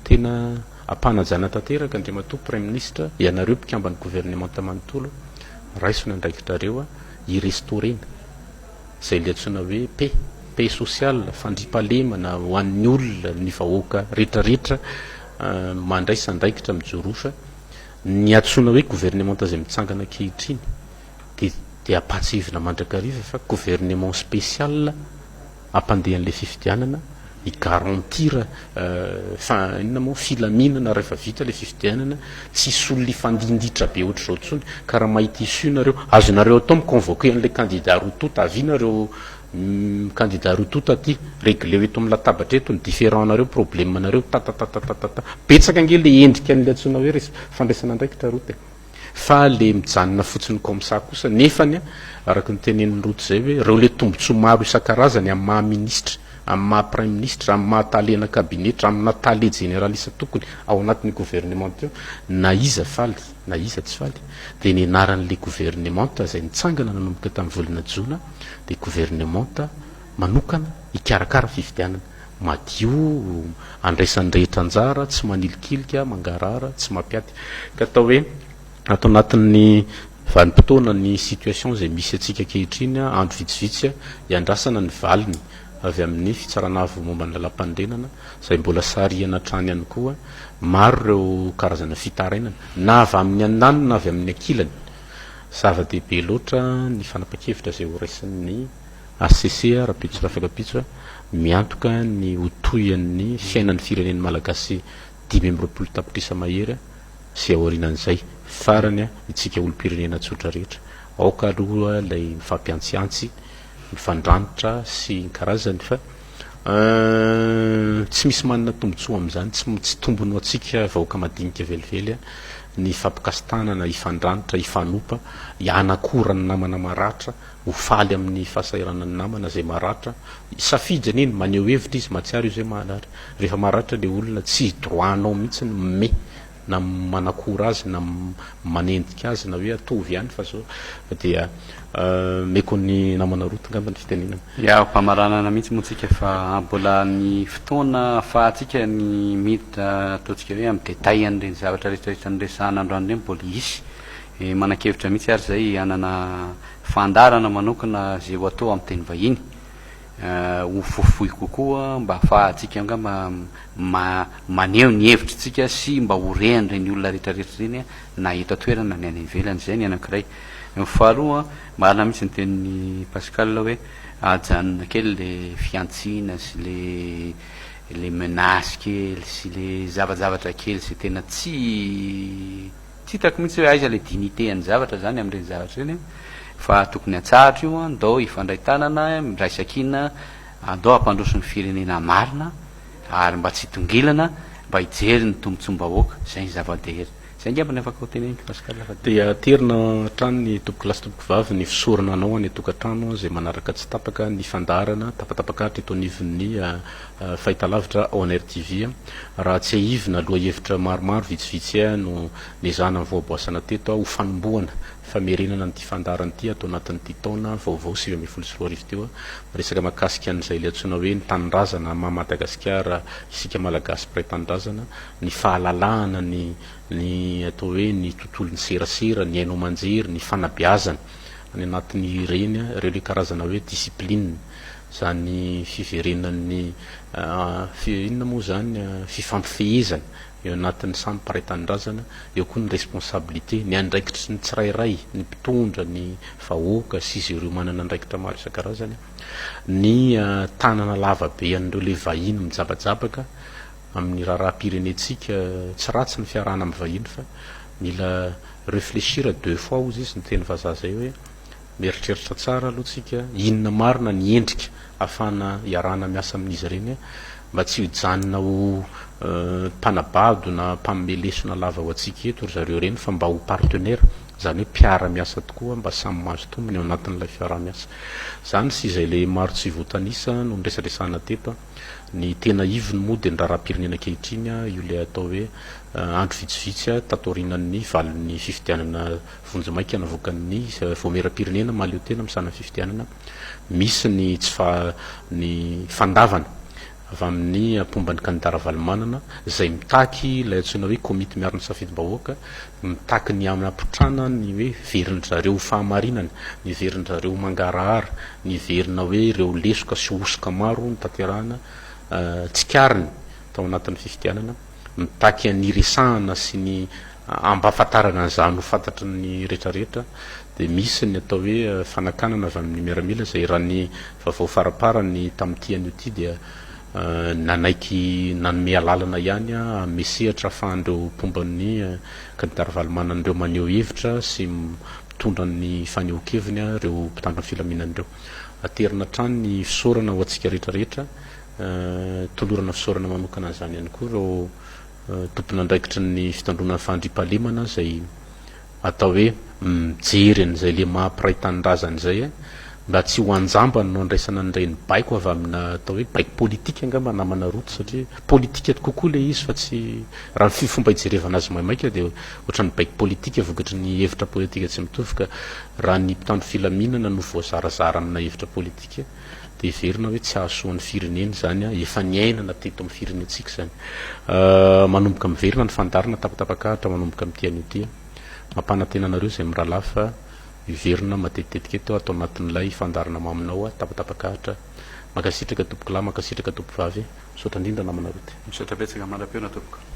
tena ampanajana tanteraka andriamatoa prime ministre ianareo mpikambany gouvernement tamanontolo raisona andraikitrareo irestaurena zay le antsoina hoe paix sociale fandripahalemana ho an'ny olona ny vahoaka rehetrarehetra mandray sandraikitra mijorofa ny antsoina hoe gouvernement zay mitsangana ankehitriny de apatsivina mandrakariva fa gouvernement spécial ampandehan'le fifidianana igarantir inona moa filaminana rehefa vita le fifidianana tsy solony fandinditra be ohatra zao tsony ka raha mahita isu nareo azonareo atao miconvoqué an'le candidat rototo avinareo candidat rototo aty réglé eto amin'ny latabatra eto ny différent nareo problème nareo tatatatata betsaka ange le endrika an'le antsona hoe fandraisana ndraikitra rote fa le mijanona fotsiny comme ça kosa nefany araky ny tenen'ny roto zay hoe reo le tombontsoa maro isan-karazany amin'ny maha ministre amin'ny maha prime ministre amin'ny maha talena kabinetra amin'ny natale généraliste tokony ao anatin'ny gouvernement teo na iza faly na iza tsy faly de ny anaran'le gouvernement zay nitsangana nanomboka tamin'ny volana jona de gouvernement manokana ikarakara fifidianana madio andraisan'ny rehetra anjara tsy manilikilika mangarara tsy mampiaty ka atao hoe atao anatin'ny vanimpotoana ny situation zay misy atsika ankehitriny andro vitsivitsy iandrasana ny valiny avy amin'ny fitsaranavo momba ny lalam-pandrenana zay mbola sariana trany ihany koa maro reo karazana fitarainana na avy amin'ny andaniny na avy amin'ny ankilany zava-dehibe loatra ny fanapa-kevitra zay ho raisin'ny ACC rapitso rafakapitso miantoka ny hotoyan'ny fiainan'ny fireneny malagasy 5 tapitrisa mahery sy aorinan'izay farany itsika olo-pirenena tsotra rehetra aoka aloha lay mifampiantsiantsy mifandranitra sy ny karazany fa tsy misy manana tombotsoa am'izany tsy tombony atsika vahoaka madinika velively ny fampikastanana ifandranitra ifanopa ianakorany namana maratra ho faly amin'ny fahasahiranany namana zay maratra safidy iny maneho hevitra izy matsiaro izy hoe maharatra rehefa maratra le olona tsy droanao mihitsy me na manakora azy na manendika azy na hoe atovy ihany fa zao dia meko ny namana roto ngambany fitenenana mpamaranana mihitsy moatsika fa mbola ny fotoana afahatsika ny miditra ataotsika hoe amin'ny détail an'ireny zavatra rehetrarehetra nyresahana androany reny mbola isy manan-kevitra mihitsy ary zay anana fandarana manokana zay ho atao amin'ny teny vahiny ho fofoy kokoa mba afahatsika nga maneho ny hevitritsika sy mba horehany reny olona rehetrarehetra reny na eto toerana ny any ivelany zay ny anankiray faharoa marina mihitsy ny tenin'ny Pascal hoe ajanona kely le fiantsina sy le menace kely sy le zavajavatra kely sy tena tsy hitako mihitsy hoe aiza le dignité any zavatra zany am'ireny zavatra reny fa tokony atsahatra io andao ifandray tanana miraisakina andao ampandroso ny firenena marina ary mba tsy tongilana mba hijery ny tombontsom-bahoaka zay ny zava-dehery zay ngambany afaka ho teneniko Pascal dia terina trano ny tomboky lasy tomboky vavy ny fisorana anao any tokantrano zay manaraka tsy tapaka ny fandarana tapatapakahatra eto anivon'ny fahitalavitra Honor TV raha tsy ahivina aloha hevitra maromaro vitsivitsy no nezana ny voaboasana teto ho fanomboana famerenana nyty fandarana ty atao anatin'ity taona vaovao 7 teo resaka makasika an'izay le antsoina hoe ny tanindrazana ma Madagasikara isika malagasy pray tanindrazana ny fahalalahana ny atao hoe ny tontolo ny serasera ny hainao manjery ny fanabeazana ny anatin'ny reny reo le karazana hoe discipline zany fiverenan'ny inona moa zany fifampifehezana eo anatin'ny samy paray tanindrazana eo koa ny responsabilité ny andraikitry ny tsirairay ny mpitondra ny vahoaka sy izy ireo manana andraikitra maro isan-karazany ny tanana lavabe an'ireo le vahiny mijabajabaka amin'ny raharaha-pirenetsika tsy ratsy ny fiarahana amin'ny vahiny fa mila réfléchir 2 fois ozy izy ny teny vazaha zay hoe mieritreritra tsara aloha tsika inona marina ny endrika ahafana iarahana miasa amin'izy ireny mba tsy hojanona ho mpanabado na mpamelesona lava ho atsika eto ry zareo reny fa mba ho partenaire zany hoe mpiara-miasa tokoa mba samy mahazo tombony eo anatin'ilay fiara-miasa zany sy izay le maro tsy voatanisa no miresaresana teto ny tena ivony moa de ny raharaha-pirenena ankehitriny io le atao hoe andro vitsivitsy tatorinan'ny valin'ny fifidianana vonjomaika navoakan'ny voamera-pirenena maleo tena misana fifidianana misy ny tsy fa ny fandavana avy amin'ny ampomban'ny kandidara valimanana zay mitaky ilay antsoina hoe komity miarina safidy-bahoaka, mitaky ny amnapitrana ny hoe veriny zareo fahamarinana, ny veriny zareo mangarahara, ny verina hoe ireo lesoka sy osoka maro ny tanterahana tsikariny tao anatin'ny fifidianana, mitaky aniresahana sy ny ampahafantarana an'izany ho fantatry ny rehetrarehetra. Dia misy ny atao hoe fanakanana avy amin'ny miaramila zay raha ny vaovao faraparany tamin'ity an'io ty dia nanaiky nanome alalana ihany mesehatra ahafahandreo pomban'ny kandidara valimanan'ireo maneho hevitra sy mitondra ny fanehoan-keviny reo mpitandro ny filaminan'ireo. Aterina trano ny fisaorana ho antsika rehetrarehetra, tolorana fisaorana manokana an'izany ihany koa reo tompona andraikitry ny fitandrona fandriam-pahalemana zay atao hoe mijery an'izay le mahampiray tanindrazany zay mba tsy ho anjambany no andraisana an'ireny baiko avy amina atao hoe baiko politika angamba namana roto, satria politika kokoa le izy fa tsy raha ny fomba hijerevana azy maimaika dia ohatran'ny baiko politika vokatry ny hevitra politika tsy mitovy, ka raha ny mpitandro filaminana no voazarazara amina hevitra politika dia verina hoe tsy ahasoan'ny firenena zany efa niainana teto amin'ny firenentsika zany. Manomboka miverina ny fandarina tapatapakahatra manomboka amin'ity an'io ty, mampanantenanareo zay mirahalahy fa iverina matetitetika eto atao anatin'ilay fandarina maminao tapatapakahatra. Makasitraka tompoko lahy, makasitraka tompo vavy, misaotra indrindra namana roty. Misaotra betsaka manam-peona tompoko.